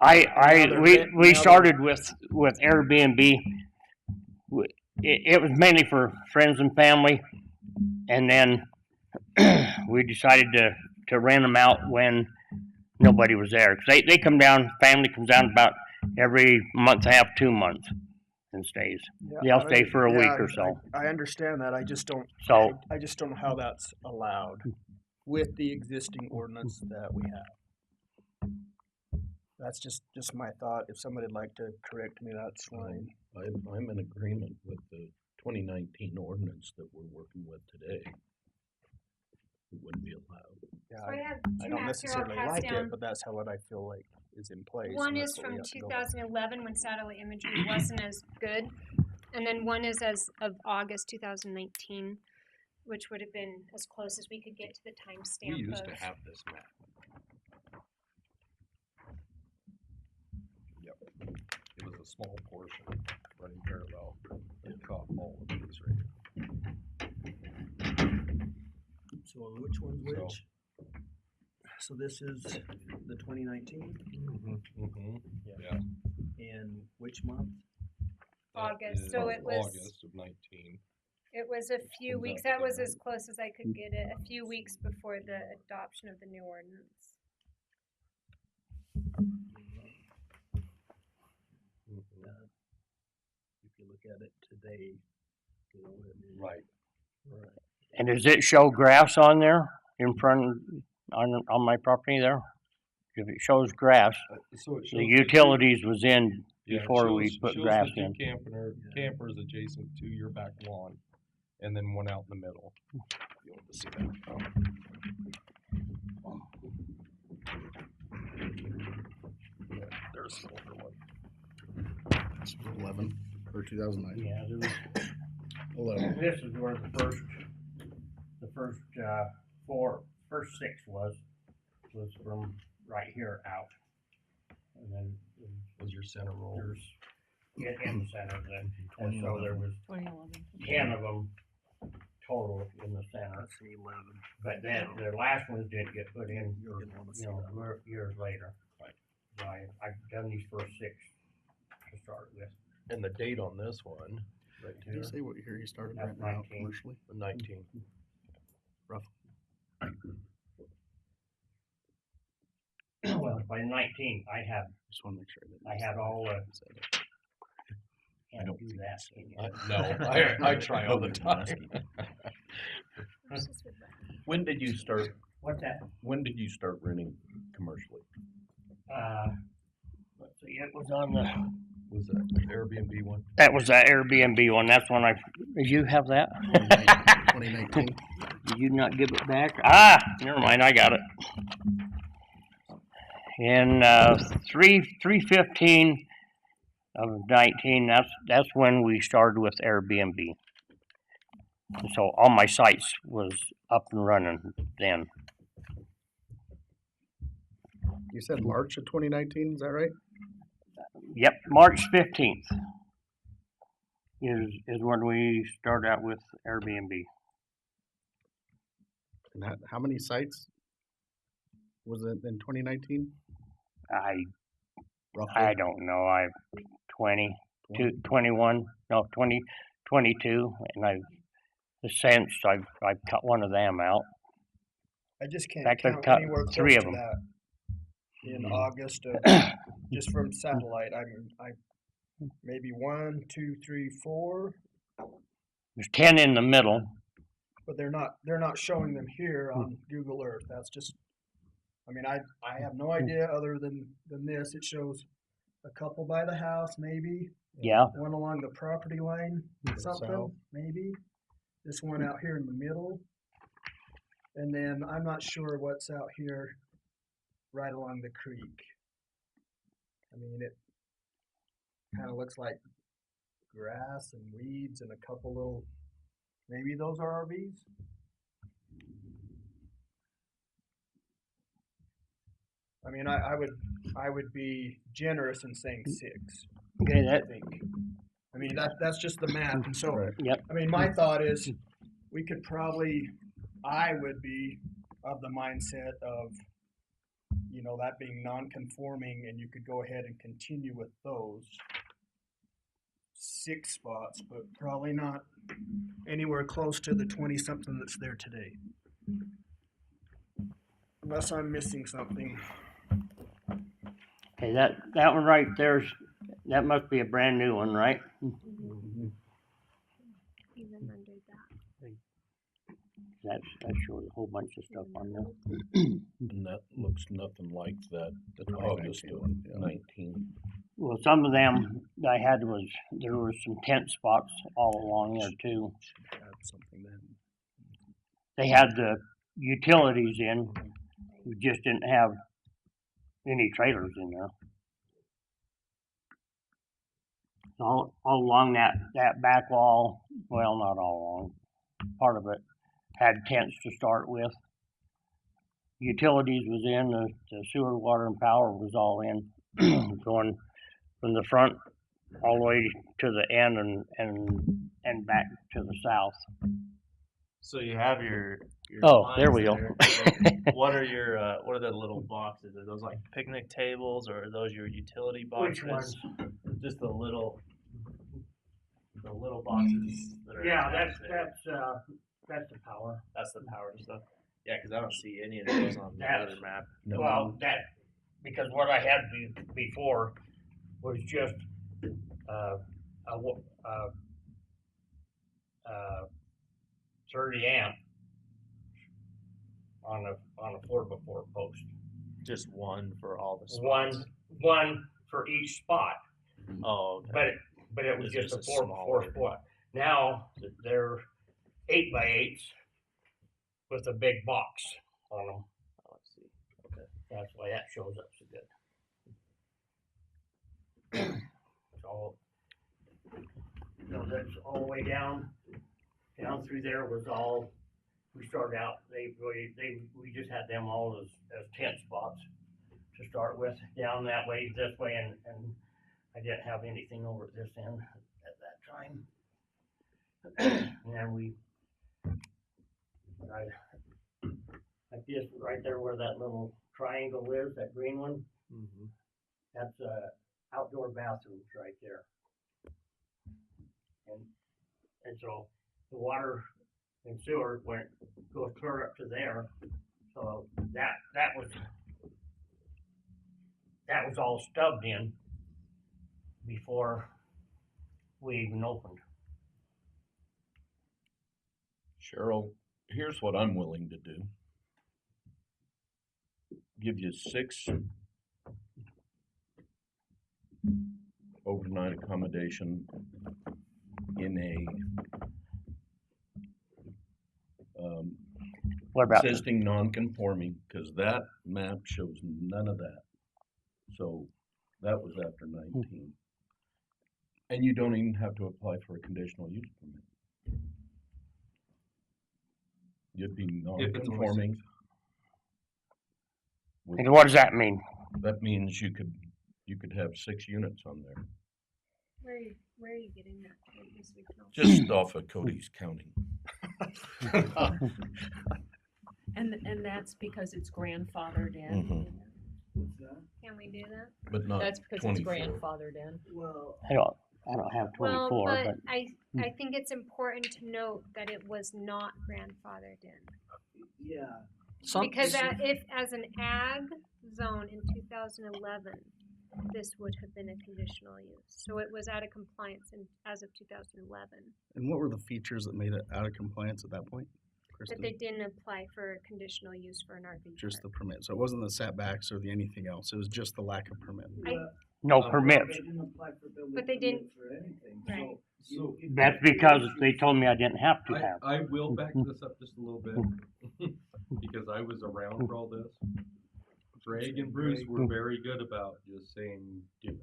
now they're We rent- now they're- started with Airbnb. It was mainly for friends and family, and then we decided to rent them out when nobody was there. 'Cause they come down, family comes down about every month and a half, 2 months, and stays. Yeah, They'll stay for a yeah, week or so. I understand that. I just don't. So- I just don't know how that's allowed with the existing ordinance that we have. That's just my thought. If somebody'd like to correct me, that's fine. I'm in agreement with the 2019 ordinance that we're working with today. It wouldn't be allowed. Yeah, So I have I two don't maps here. I'll necessarily pass like down. it, but that's how what I feel like is in place. One and is that's what we from have to go by. 2011 when satellite imagery wasn't as good, and then one is as of August 2019, which would have been as close as we could get to the timestamp. We used to of- have this map. Yep. It was a small portion running parallel that caught all of these right here. So which one's So- which? So this is the 2019, Yeah. and which month? that August, is so it was- August of 19. It was a few Comes weeks. out That to was the- as close as I could get it. A few weeks before the adoption of the new ordinance. If you look at it today, you know, Right. right. And does it show grass on there in front on my property there? If it shows grass, So it shows the utilities was in Yeah, it before we shows- put shows grass the in. two campers adjacent to your back lawn, and then one out in the middle. You'll have to see that. Yeah, there's the older one. 11 or 2009. Yeah, there was 11. This is where the first first 6 was from right here out, and then Was your center roll? there's in the center then, and so there was 10 of them total in the center. That's 11. But then the last ones did get put in, You're gonna wanna see that. years later. Right. So I've done these first 6 to start with. And the date on this one, right Did you say what year you started That's renting out 19. commercially? 19. Well, by 19, I Just want to make sure that had all the. said it. Can't don't do think that. so. can you? No, I try all the time. Where's this with that? When did you start, What's that? when did you start renting commercially? Let's see, it was on the. Was that Airbnb one? That was that Airbnb one. That's when I. Did you have that? 2019. Did you not give it back? Ah, never mind. I got it. In 3/15 of 19, that's when we started with Airbnb. And so all my sites was up and running then. You said March of 2019, is that right? Yep, March 15th is when we started out with Airbnb. And how many sites was it in 2019? I roughly? I don't know. I've 21, no, 22, and since I've cut one of them out. I just In can't fact, I've count cut anywhere close 3 of to them. that in August of just from satellite. I mean, maybe 1, 2, 3, 4, There's 10 in the middle. but they're not showing them here on Google Earth. That's just, I mean, I have no idea other than this. It shows a couple by the house, maybe. Yeah. One along the property line, something, South. maybe. This one out here in the middle. And then I'm not sure what's out here right along the creek. I mean, it kind of looks like grass and weeds and a couple little, maybe those are RVs. I mean, I would be generous in saying 6. Okay, I think. I mean, that's just the map. And so, Yep. I mean, my thought is we could probably, I would be of the mindset of, you know, that being non-conforming, and you could go ahead and continue with those 6 spots, but probably not anywhere close to the 20-something that's there today. Unless I'm missing something. Okay, that one right there's, that must be a brand new one, right? Even under that. That shows a whole bunch of stuff on there. And that looks nothing like that, August of 19. Well, some of them I had there were some tent spots all along there too. Something then. They had the utilities in, we just didn't have any trailers in there. All along that back wall, well, not all along, part of it had tents to start with. Utilities was in, the sewer, water, and power was all in, going from the front all the way to the end and back to the south. So you have your Oh, there we lines go. there. What are the little boxes? Are those like picnic tables, or are those your utility boxes? Which ones? Just the little boxes that are Yeah, attached there. that's the power. That's the power stuff. Yeah, because I don't see any of those on the That's- other map. No. Well, because what I had before was just a 30 amp on a 4x4 post. Just one for all the spots. One for each spot, Oh, okay. but it was It's just a just a 4x4 smaller- spot. Now they're 8x8s with a big box on them. Oh, I see. Okay. That's why that shows up so good. So, that's all the way down through there was all, we started out, we just had them all as tent spots to start with, down that way, this way, and I didn't have anything over at this end at that time. And then like this, right there where that little triangle is, that green one, Mm-hmm. that's outdoor bathrooms right there. And so the water and sewer goes clear up to there. So that was all stubbed in before we even opened. Cheryl, here's what I'm willing to do. Give you 6 overnight accommodation in a What about existing non-conforming, because that map shows none of that. So that was after 19. And you don't even have to apply for a conditional use permit. You'd be If it's only non-conforming. and what does that mean? That means you could have 6 units on there, Where are you getting that? Because we can all- just off of Cody's counting. And that's because it's grandfathered in. Mhm. What's that? that. Can we do that? But not That's because 24. it's grandfathered in. Well, I don't have Well, 24, but but I think it's important to note that it was not grandfathered in. yeah, Because if as an ag zone in 2011, this would have been a conditional use. So it was out of compliance as of 2011. And what were the features that made it out of compliance at that point, Kristen? That they didn't apply for a conditional use for an RV Just park. the permit. So it wasn't the setbacks or the anything else. It was just the lack of permit. no they permits. didn't apply for building But they didn't- permits or anything, Right. So That's because they told me I didn't have to have. I will back this up just a little bit because I was around for all this. Greg and Bruce were very good about just saying, do it.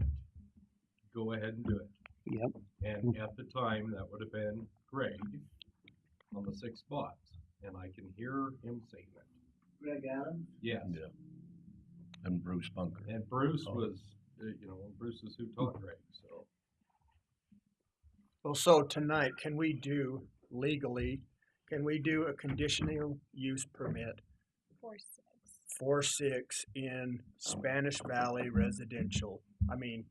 Go ahead and do it. Yep. And at the time, that would have been Greg on the 6 spots. And I can hear him saying that. Greg Adams? Yes. Yeah. And Bruce Bunker. And Bruce was, Bruce is who taught Greg, so. Well, so tonight, can we do a conditional use permit 4-6. for 6 in Spanish Valley residential? I mean,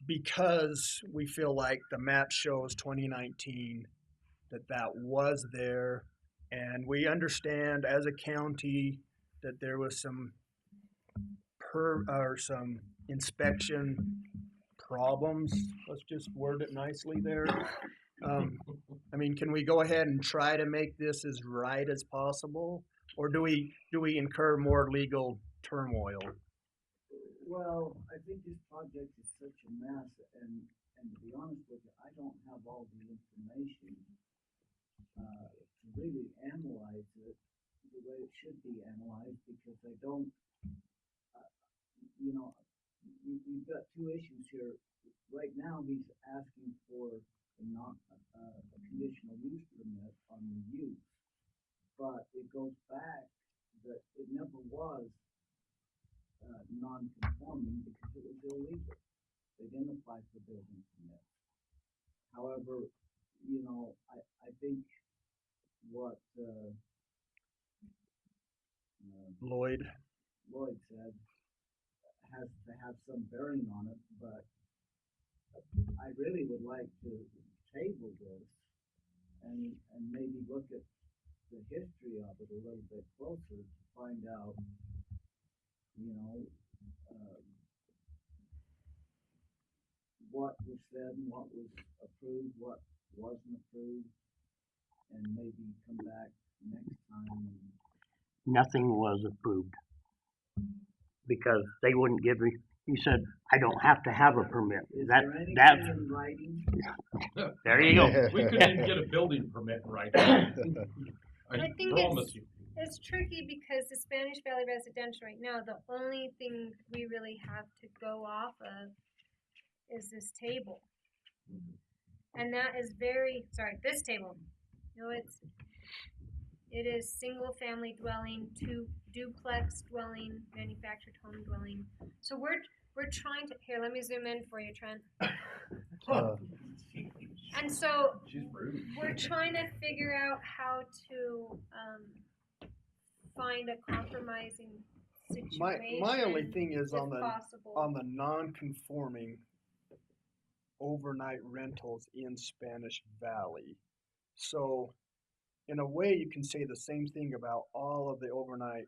because we feel like the map shows 2019 that was there, and we understand as a county that there was some some inspection problems. Let's just word it nicely there. I mean, can we go ahead and try to make this as right as possible, or do we incur more legal turmoil? Well, I think this project is such a mess, and to be honest with you, I don't have all the information to really analyze it the way it should be analyzed, because I don't, you've got 2 issues here. Right now, he's asking for a conditional use permit on the use, but it goes back that it never was non-conforming because it was illegal. They didn't apply for building permits. However, I think what Lloyd? Lloyd said has to have some bearing on it, but I really would like to table this and maybe look at the history of it a little bit closer to find out, what was said and what was approved, what wasn't approved, and maybe come back next time. Nothing was approved because they wouldn't give me. He said I don't have to have a permit. Is That's there anything in writing? there you go. We couldn't even get a building permit right now. I think promise you. it's tricky because the Spanish Valley residential right now, the only thing we really have to go off of is this table. And that is this table. No, it is single family dwelling, duplex dwelling, manufactured home dwelling. So we're trying to, here, let me zoom in for you, Trent. And so we're trying to figure out how to find a compromising situation. My only thing is if on possible. the non-conforming overnight rentals in Spanish Valley. So in a way, you can say the same thing about all of the overnight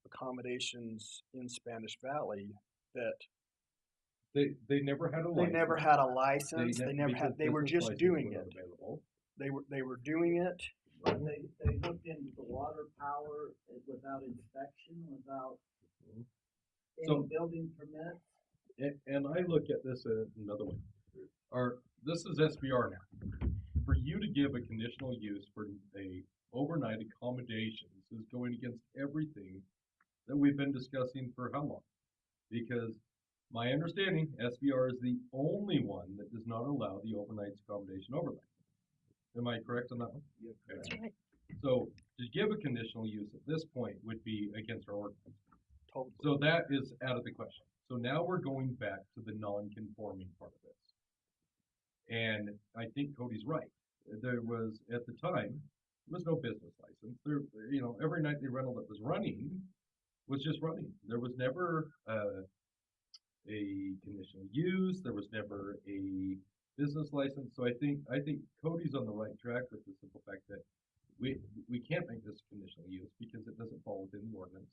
accommodations in Spanish Valley, that They never had a license. they never had a license. because They were business just license doing were it. not available. They were doing it. But they hooked into the water power without inspection, without any So- building permits. And I look at this another way. This is SBR now. For you to give a conditional use for a overnight accommodations is going against everything that we've been discussing for how long? Because my understanding, SBR is the only one that does not allow the overnight accommodation overlay. Am I correct on that one? You're That's correct. right. So to give a conditional use at this point would be against our ordinance. Totally. So that is out of the question. So now we're going back to the non-conforming part of this. And I think Cody's right. There was, at the time, there was no business license. There, every nightly rental that was running was just running. There was never a conditional use. There was never a business license. So I think Cody's on the right track with the simple fact that we can't make this conditional use because it doesn't fall within the ordinance.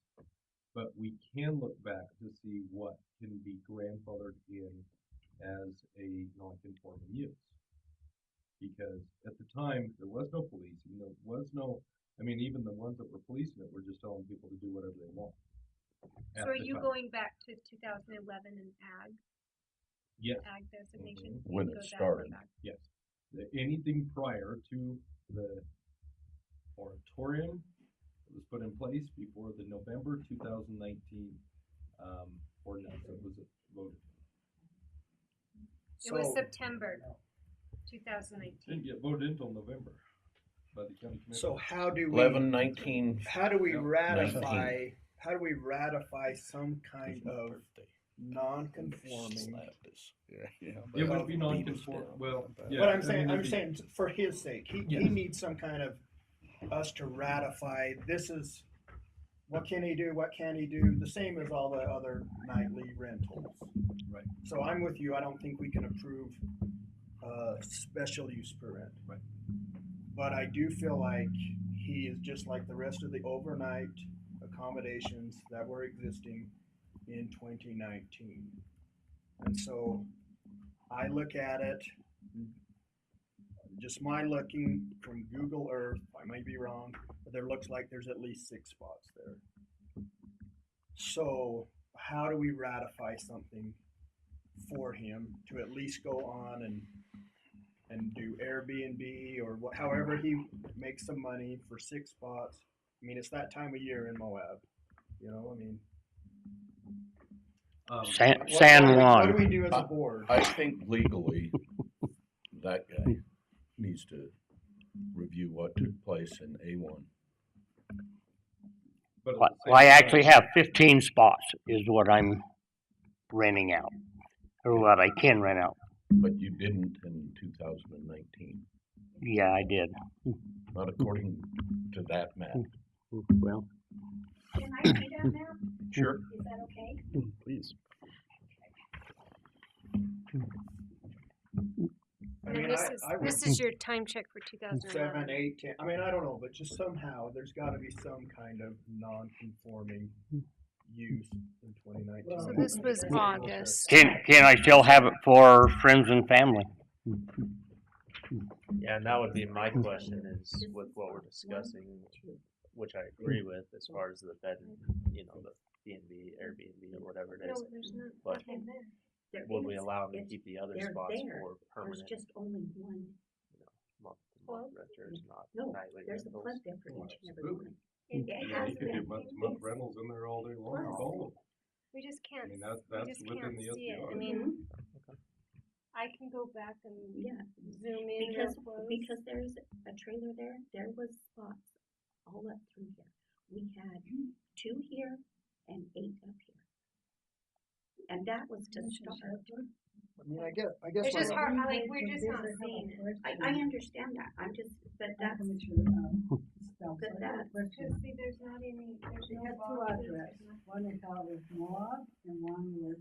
But we can look back to see what can be grandfathered in as a non-conforming use. Because at the time there was no policing, there was no. I mean, even the ones that were policing it were just telling people to do whatever they want. So are you going back to 2011 and ag? Yes. Ag designation? When You it go that started. far back. Yes. Anything prior to the moratorium that was put in place before the November 2019 ordinance that was voted. It was September 2019. Didn't get voted until November by the county commission. So how do we 11/19. how do we Yep. ratify 19. how do we ratify some kind of non-conforming? It would be non-conforming. Well, yeah. But I I'm mean, saying, it'd be- for his sake, he Yes. needs some kind of us to ratify. This is what can he do? What can he do? The same as all the other nightly rentals. Right. So I'm with you. I don't think we can approve special use permit. Right. But I do feel like he is just like the rest of the overnight accommodations that were existing in 2019. And so I look at it, just my looking from Google Earth, I may be wrong, but there looks like there's at least 6 spots there. So how do we ratify something for him to at least go on and do Airbnb or however he makes some money for 6 spots? I mean, it's that time of year in Moab, you know, I mean. San What Juan. do we do as a board? I think legally, that guy needs to review what took place in A1. But at Well, the same I actually time- have 15 spots is what I'm renting out, or what I can rent out. But you didn't in 2019, Yeah, I did. not according to that map. Well, Can I see that map? Sure. Is that okay? Please. I mean, This is your time check for 2011. 7, 8, 10. I mean, I don't know, but just somehow there's got to be some kind of non-conforming use in 2019. So this was August. can I still have it for friends and family? Yeah, and that would be my question is with what we're discussing, which I agree with as far as the bed, the B&B, Airbnb, or whatever it No, is. there's not. But nothing there. There would we is. allow them to It's- keep the other they're spots there. for There's permanent, just only one. month-to-month renters, not No, nightly there's a rentals? plug there for each and every absolutely. one. It You know, has you could do been. month-to-month rentals in there all day long. Plus. with all of them. We just can't. I mean, we that's just within can't the see it. I SDR. mean, I can go back and Yeah, zoom in because, real close. because there's a trailer there, there was spots all up through here. We had 2 here and 8 up here. And that was to start. I mean, I guess. It's just hard. Like we're just not seeing it. I understand that, I'm just, but that's, but that, Because see, there's not any. There's They no had 2 boxes, addresses, there's not- one they thought was Moab and one was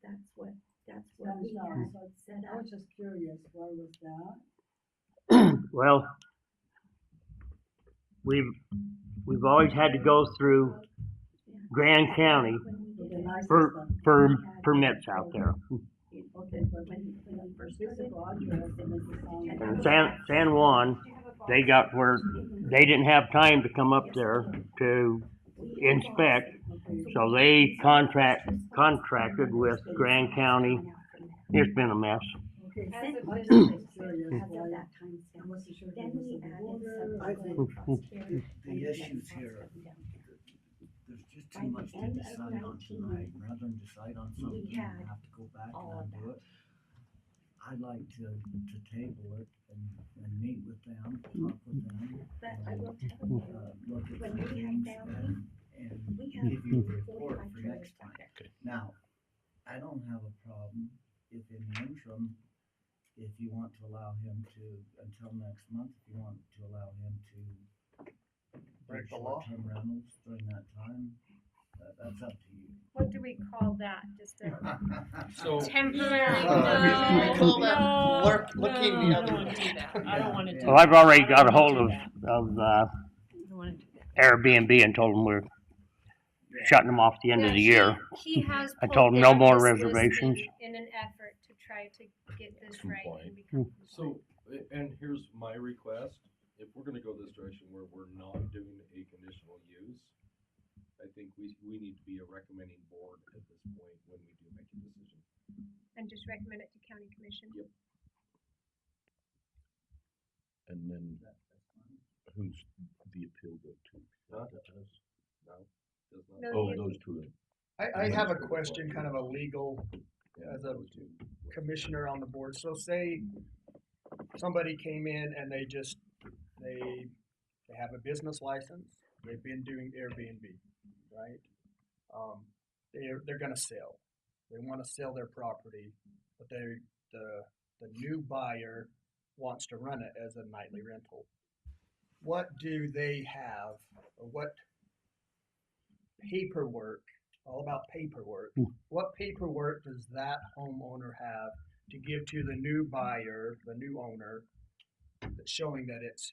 that's what we Sunshine. had So set I up. was just curious, why was that? Well, we've always had to go through Grand County With the nice for stuff. for permits out there. Okay, but when physical address and this is on. And San Juan, they got where they didn't have time to come up there to inspect, Okay, so they contracted with Grand County. It's been a mess. okay, As of I'm this- just curious As of why. that time I wasn't sure if Then it was we the added border. I subsequent think trust here. the issues here, there's just By too the much to end of decide on 19, tonight, rather than decide on we something had and have to go back all and of undo it. I'd like to table it and meet with them, talk with them, But I will tell you, look at when some we had things family, and we had give you a 45 report for trailers next time. back there. Now, I don't have a problem if in the interim, if you want to allow him to, until next month, if you want to allow him to do Break the law. short-term rentals during that time, That's up to you. What do we call that? Just a So temporary? we call that looking the I other don't want way. to do that. I don't want to do Well, that. I've already I don't got a wanna hold do of, that. of I don't want to do that. Airbnb and told them we're shutting them off at the end of the year. He has I pulled told him no down more this reservations. listing in an effort to try to get this right and Compliant. become So, and here's my request, if we're gonna go this direction where we're not doing a conditional use, I think we need to be a recommending board at this point when we do make a decision. and just recommend it to county commission. Yep. And then who's the appeal go to? Huh? To us? No, does not. No, Oh, the- those two. I have a question, kind of a legal, Yeah, as a those two. commissioner on the board. So say somebody came in and they have a business license, they've been doing Airbnb, right? They're gonna sell. They wanna sell their property, but the new buyer wants to run it as a nightly rental. What do they have, or what paperwork, all about paperwork, what paperwork does that homeowner have to give to the new buyer, the new owner, that's showing that it's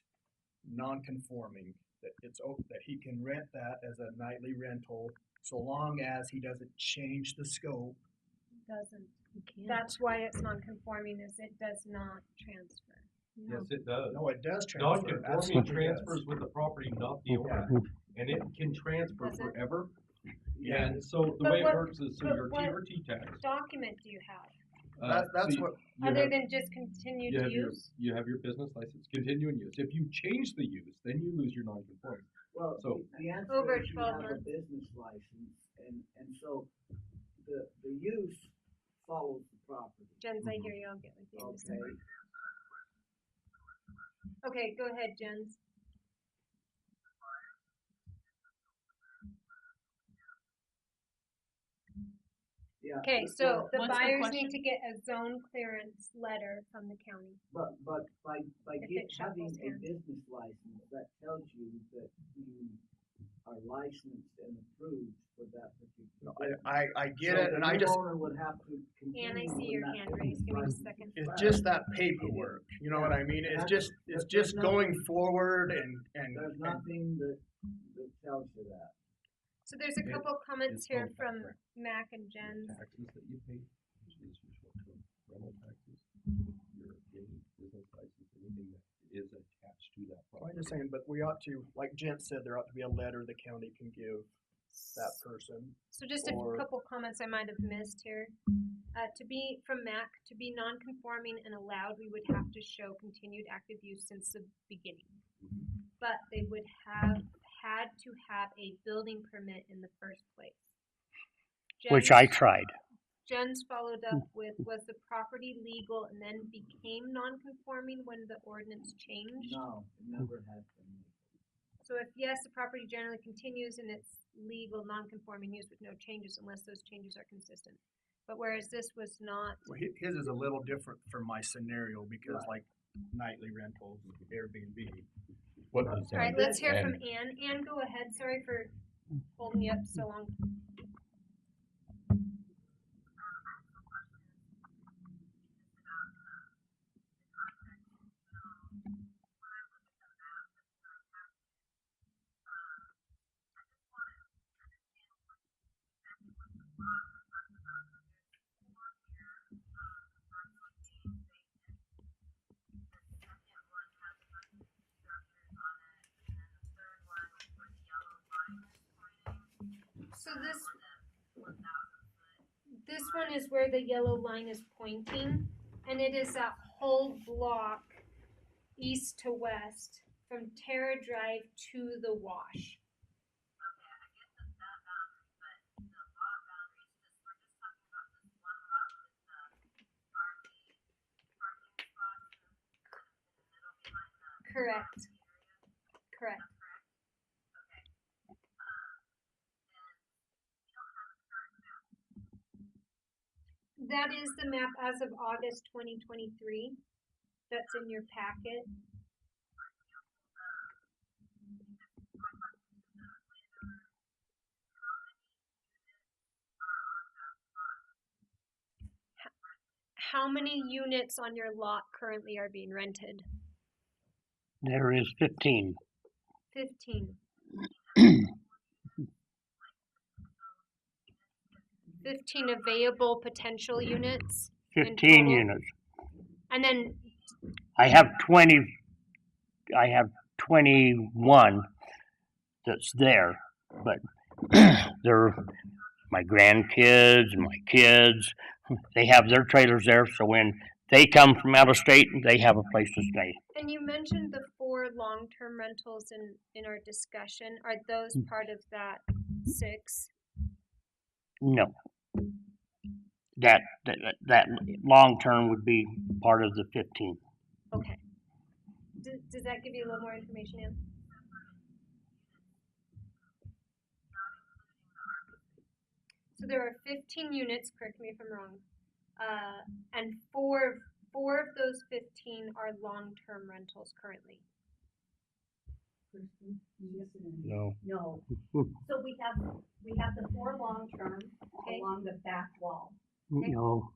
non-conforming, that that he can rent that as a nightly rental, so long as he doesn't change the scope? Doesn't. You can't. That's why it's non-conforming, is it does not transfer. Yes, it does. No, it does transfer. Non-conforming Absolutely transfers does. with the property, not the owner, and it can transfer Does it? forever. Yeah. And so the But way it what- works is, so but your what- TRT tax. Document do you have, That's so what. you other have- than just continued you have your, use? you have your business license, continuing use. If you change the use, then you lose your non-conforming. Well, So- the answer Over is you 12 have a months. business license, and so the use follows the property. Jens, I hear you, I'll get with you in a Okay, second. Okay, go ahead, Jens. yeah. Okay, so the What's the buyers question? need to get a zone clearance letter from the county. But by If it having shuffles a hands. business license, that tells you that you are licensed and approved for that particular. business. I get So it, and the I new just, owner would have to continue. And I see when your that hand business raised, give me just a license second. it's expires. just that paperwork, you know what I mean? It's just going forward and. There's nothing that tells you that. So there's a It- couple comments it's here called from background. Mac and Your Jens. taxes that you pay, which is your short-term rental taxes, your any business license, anything that is attached to that I'm property. just saying, but we ought to, like Jen said, there ought to be a letter the county can give that person. So just a Or- couple comments I might have missed here. To be from Mac, to be non-conforming and allowed, we would have to show continued active use since the beginning. But they would have had to have a building permit in the first place. Which Jens- I tried. Jens followed up with, was the property legal and then became non-conforming when the ordinance changed? No, it never has been. So if yes, the property generally continues in its legal non-conforming use with no changes unless those changes are consistent. But whereas this was not, Well, his is a little different from my scenario because like nightly rentals, Airbnb. What does all right, that- let's hear and- from Ann. Ann, go ahead. Sorry for holding you up so long. So this one is where the yellow line is pointing, and it is that whole block east to west from Terra Drive to the wash. Correct. Correct. That is the map as of August 2023. That's in your packet. how many units on your lot currently are being rented? There is 15. 15. 15 available potential units? in 15 total? units. And then, I have 21 that's there, but they're my grandkids and my kids. They have their trailers there, so when they come from out of state, they have a place to stay. and you mentioned the 4 long-term rentals in our discussion. Are those part of that 6? No. That long term would be part of the 15. Okay. Does that give you a little more information, Ann? So there are 15 units, correct me if I'm wrong, and four of those 15 are long-term rentals currently. Kristen, yes and No. no. So we have the 4 long term Okay. along the back wall, No.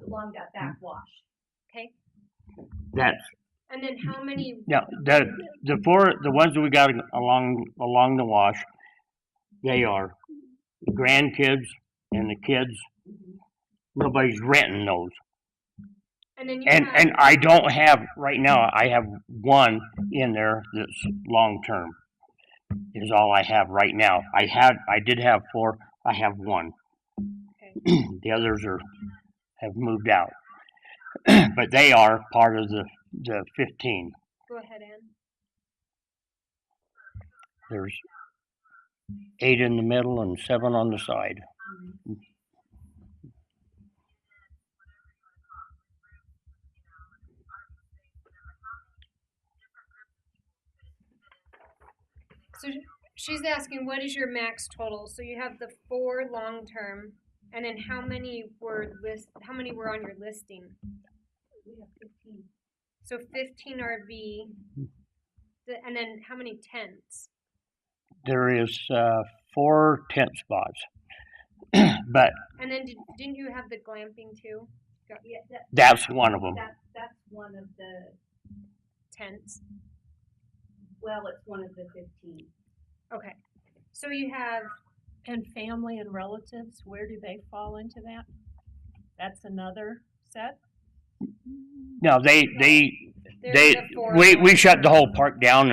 along that back wash. Okay. That's And then how many? yeah. The ones that we got along the wash, they are the grandkids and the kids. Nobody's renting those. And then you And have, and I don't have right now. I have one in there that's long term. Is all I have right now. I did have 4. I have 1. okay. The others have moved out, but they are part of the 15. Go ahead, Ann. There's 8 in the middle and 7 on the side. So she's asking, what is your max total? So you have the 4 long-term, and then how many were on your listing? We have 15. So 15 RV, and then how many tents? There is 4 tent spots, but And then didn't you have the glamping too? Yeah, that's one of them. that's one of the, Tents. well, it's one of the 15. Okay. So you have, And family and relatives, where do they fall into that? That's another set? No, they there's they the 4 we shut the long-term. whole park down,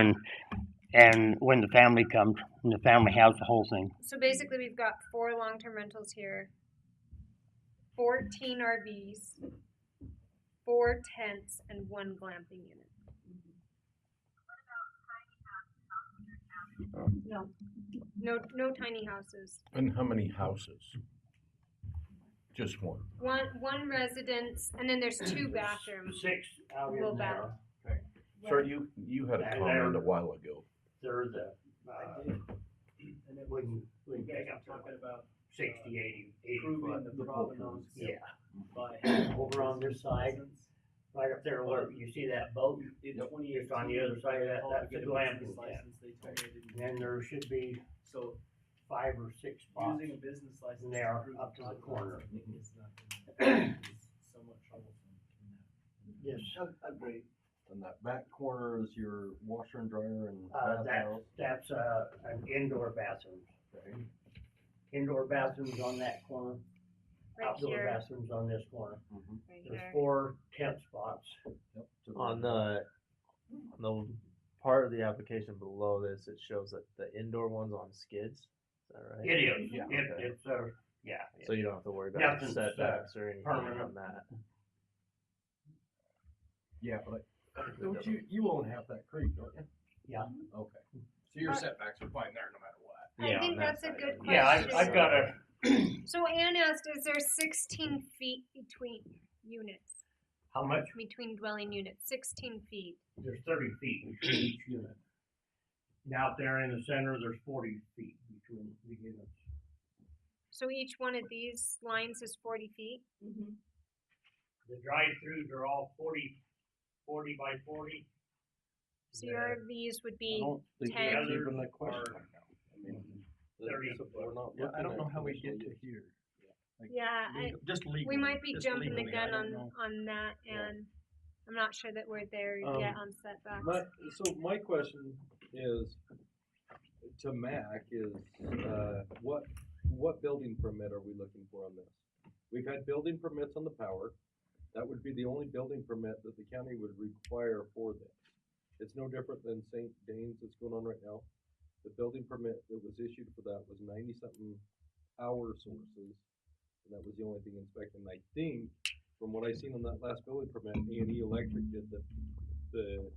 and when the family comes, and the family has the whole thing. So basically we've got 4 long-term rentals here, 14 RVs, 4 tents, and 1 glamping unit. No tiny houses. And how many houses? Just one. One residence, and then there's 2 bathrooms. 6 out Little in bath. there. Sir, you had a And comment there- a while ago. There's a when you guys are talking about 60, 80 Proving foot. the provenance. Yeah. By Over on this side, right up there where you see that boat, in just 2018, on the other side of that, called to that's the get a glamping business tent. license, they terminated And then there should be So 5 or 6 spots. using a business license. And they are prove up to the provenance, corner. I think is not gonna- is somewhat troublesome in that. Yes. Agreed. And that back corner is your washer and dryer and That's an indoor bathroom. Indoor bathrooms on that corner, Right outdoor here. bathrooms on this corner. Right There's here. 4 tent spots. On the part of the application below this, it shows that the indoor one's on skids. Is that right? It is, Yeah. Okay. it's yeah. So you don't have to worry about Nothing's, setbacks or anything permanent. on that. Yeah, but don't you own half that creek, don't you? Yeah. Okay. So your setbacks are fine there no matter what. I Yeah, think on that that's a side, good yeah. Yeah, question. I've got a, So Ann asked, is there 16 feet between units, how much? between dwelling units? 16 feet. There's 30 feet between each unit. Now out there in the center, there's 40 feet between the units. So each one of these lines is 40 feet? Mm-hmm. The drive-throughs are all 40 by 40. So your RVs would I be don't think 10. that's even a question. I mean, 30 we're not Yeah, I don't looking know at how we get to commercial here. Like, Yeah, just legally. we might be just jumping the legally, I gun don't know. on that, and I'm not sure that we're there yet on setbacks. My question is to Mac is what building permit are we looking for on this? We've had building permits on the power. That would be the only building permit that the county would require for this. It's no different than St. Danes that's going on right now. The building permit that was issued for that was 90-something power sources, and that was the only thing inspected. And I think, from what I seen on that last building permit, A&E Electric did the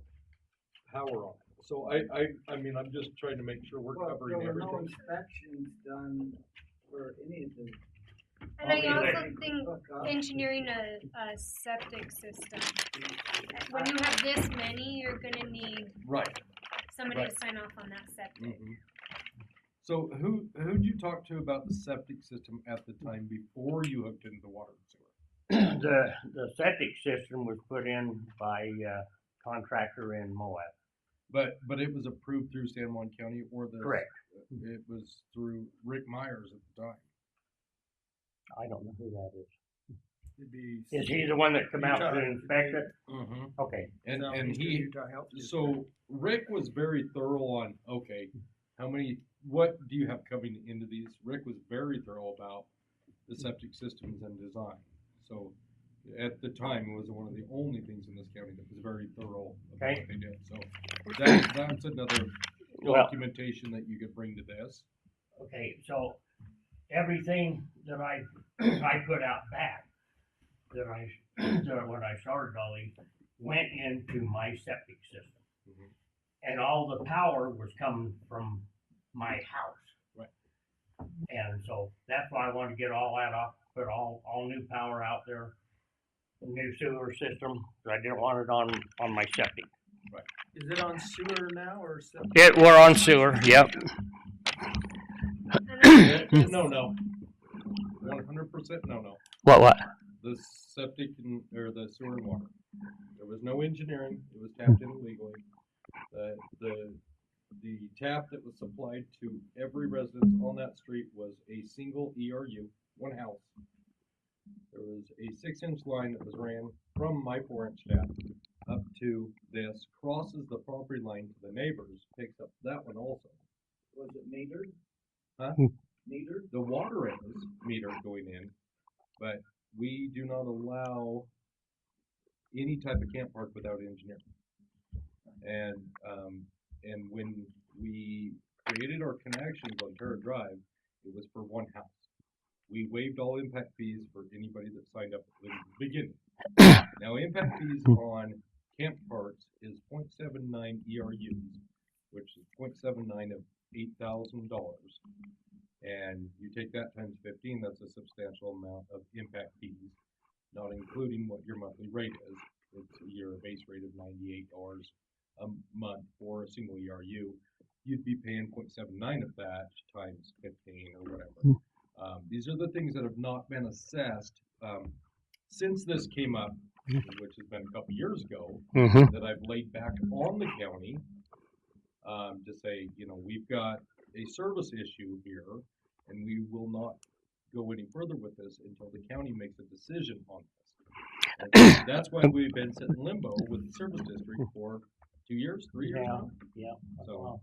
power on it. So I mean, I'm just trying to make sure we're covering there were no everything. inspections done for any of the. And I also electric think hookups. engineering a septic system. When you have this many, you're gonna need Right. somebody Right. to sign off on that septic. Mm-hmm. So who'd you talk to about the septic system at the time before you hooked into the water and sewer? The septic system was put in by contractor in Moab. But it was approved through San Juan County, or Correct. It was through Rick Myers at the time. I don't know who that is. It'd be Is he the one that come out Utah. to inspect it? Mm-hmm. Okay. And Southeastern he Utah Health District. so Rick was very thorough on what do you have coming into these? Rick was very thorough about the septic systems and design. So at the time, it was one of the only things in this county that was very thorough about Okay. what they did. So that's another Well- documentation that you could bring to this. Okay, so everything that I put out back that when I started all these went into my septic system. Mhm. And all the power was coming from my house. Right. And so that's why I wanted to get all that off, put all new power out there, new sewer system, 'cause I didn't want it on my septic. Is it on sewer now or septic? We're on sewer, yep. And then No. 100% no. What? The septic or the sewer and water. There was no engineering. It was tapped in illegally. The tap that was supplied to every residence on that street was a single ERU, one house. There was a 6-inch line that was ran from my 4-inch tap up to this, crosses the property line to the neighbors, picks up that one also. Was it metered? Huh? Metered? The water is metered going in, but we do not allow any type of camp park without engineering. And when we created our connections on Terra Drive, it was for one house. We waived all impact fees for anybody that signed up at the beginning. Now, impact fees on camp parks is 0.79 ERUs, which is 0.79 of $8,000. And you take that times 15, that's a substantial amount of impact fees, not including what your monthly rate is. It's your base rate of $98 a month for a single ERU. You'd be paying 0.79 of that times 15 or whatever. These are the things that have not been assessed since this came up, which has been a couple years ago, that I've laid back on the county to say, we've got a service issue here, and we will not go any further with this until the county makes a decision on this. And that's why we've been sitting in limbo with the service district for 2 years, 3 years now. Yeah. So,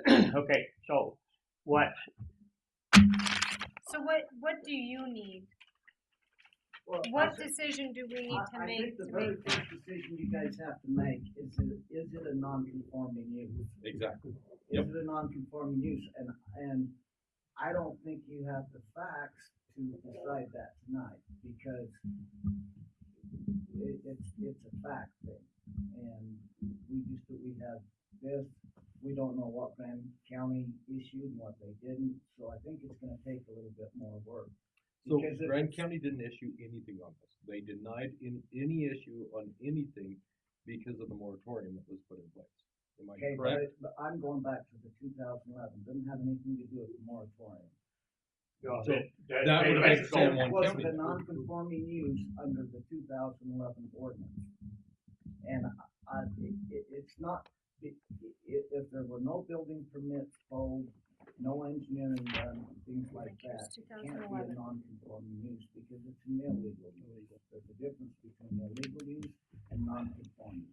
Okay, so what? So what do you need? Well, What decision do we need to I make think the to very make this? first decision you guys have to make is it a non-conforming use? exactly. Is it a non-conforming use? And I don't think you have the facts to decide that tonight, because it's a fact thing. And we have this, we don't know what Grand County issued and what they didn't, so I think it's gonna take a little bit more work. So Because if Grand it's- County didn't issue anything on this. They denied any issue on anything because of the moratorium that was put in place. Am I Okay, correct? but I'm going back to the 2011, doesn't have anything to do with the moratorium. So that would affect San Juan Was County. it a non-conforming use under the 2011 ordinance? And it's not, if there were no building permits pulled, no engineering done, things like that, Here's can't be a 2011. non-conforming use because it's an illegal use. There's a difference between illegal use and non-conforming.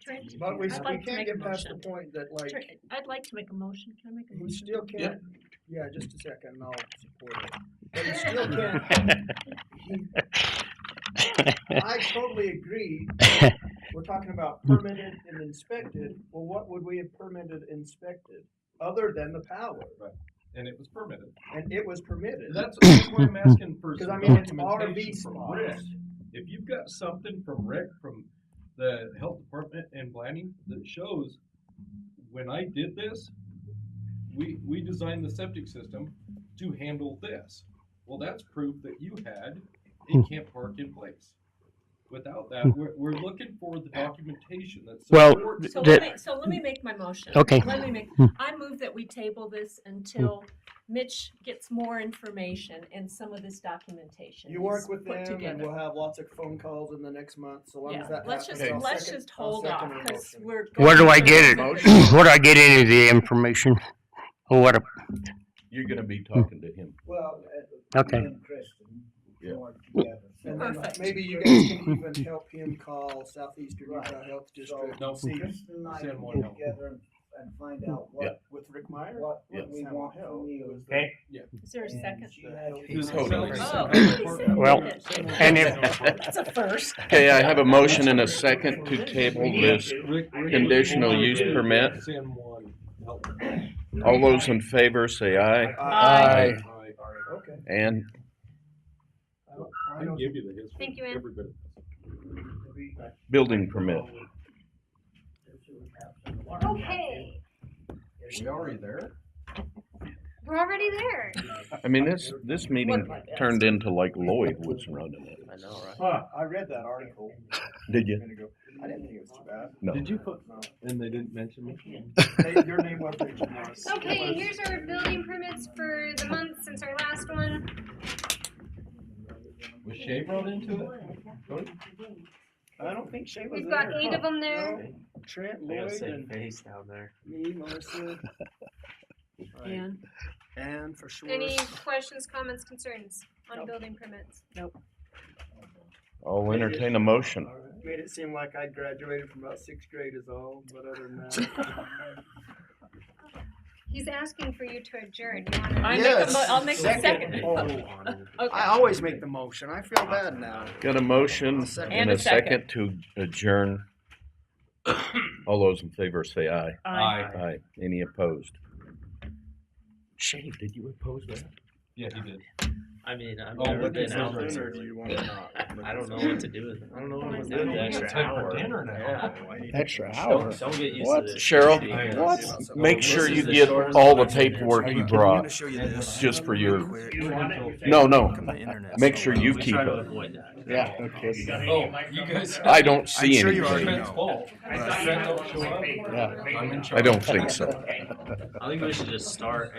Trent, But we I'd like to can't make a get past the motion. point that like, Trent, I'd like to make a motion. Can I make a he motion? still can't, yeah, just a second and I'll support it. But he still can't, I totally agree. We're talking about permitted and inspected. Well, what would we have permitted and inspected other than the power? And it was permitted. And it was permitted. That's why I'm asking for Because some I mean, it's documentation RV from Rick. spots. If you've got something from Rick, from the health department and planning that shows when I did this, we designed the septic system to handle this. Well, that's proof that you had a camp park in place. Without that, we're looking for the documentation that Well, supports. So let me make my motion. Okay. I move that we table this until Mitch gets more information and some of this documentation You is work with put them and together. we'll have lots of phone calls in the next month, so long as Yeah, that let's happens. just, I'll let's second- just I'll hold second off, her cause motion. we're. Where do I going get it? through- Where do I get any of the information? Or what? You're gonna be talking to him. Well, Okay. me and Kristen Yeah. work together. So And then Perfect. maybe you guys can even help him call Southeastern Utah Right. Health So District No. and see Kristen and I Send can one get out. together and find out Yeah. what, with Rick Meyer. what Yeah. we want from you. Okay. Is there a And second? she has- He's Totally. Oh. Well, and if, That's a first. Okay, I have a motion and a second to table this. Conditional use permit. Send one. Help. All those in favor say aye. Aye. Okay. And I can give you the history. Thank you, Ann. Every bit of this. building permit. Okay, We already there? we're already there. I mean, this meeting turned into like Lloyd was running it. I know, right? I read that article. Did you? a minute ago. I didn't think it was too bad. No. Did you put, and they didn't mention me? Your name was mentioned. Yes. Okay, here's our building permits for the month since our last one. Was Shay brought into it? Tony? I don't think Shay was We've got there. 8 of them there. No. Trent, They got a Lloyd, safe and face down there. me, Melissa. Right. And And for sure. Any questions, comments, concerns on Nope. building permits? I'll entertain a motion. Made it seem like I graduated from about 6th grade is all, but other than that. He's asking for you to adjourn. You wanna? I Yes. I'll make a second. Oh, Okay. I always make the motion. I feel bad now. Got a motion Second. and a second to adjourn. All those in favor say aye. Aye. Aye. Any opposed? Shay, did you oppose that? Yeah, he did. I mean, I've Oh, never but been it's out not there. Or do you want to not? I don't know what to do with it. I don't know what to do with the extra Time for hour. dinner now. Yeah. Extra hour. Don't get used What? to this. Cheryl, What? make This sure is you the get shortest all the I've been there. paperwork you I'm brought, gonna show you this. just for your, Quick. no, Come to internet. make sure you We keep try to it. avoid that. Yeah, okay. Oh, you guys. I don't see sure you already anything. Trent's fault. Trent don't show up. Yeah. I'm in I charge. don't think so. I think we should just start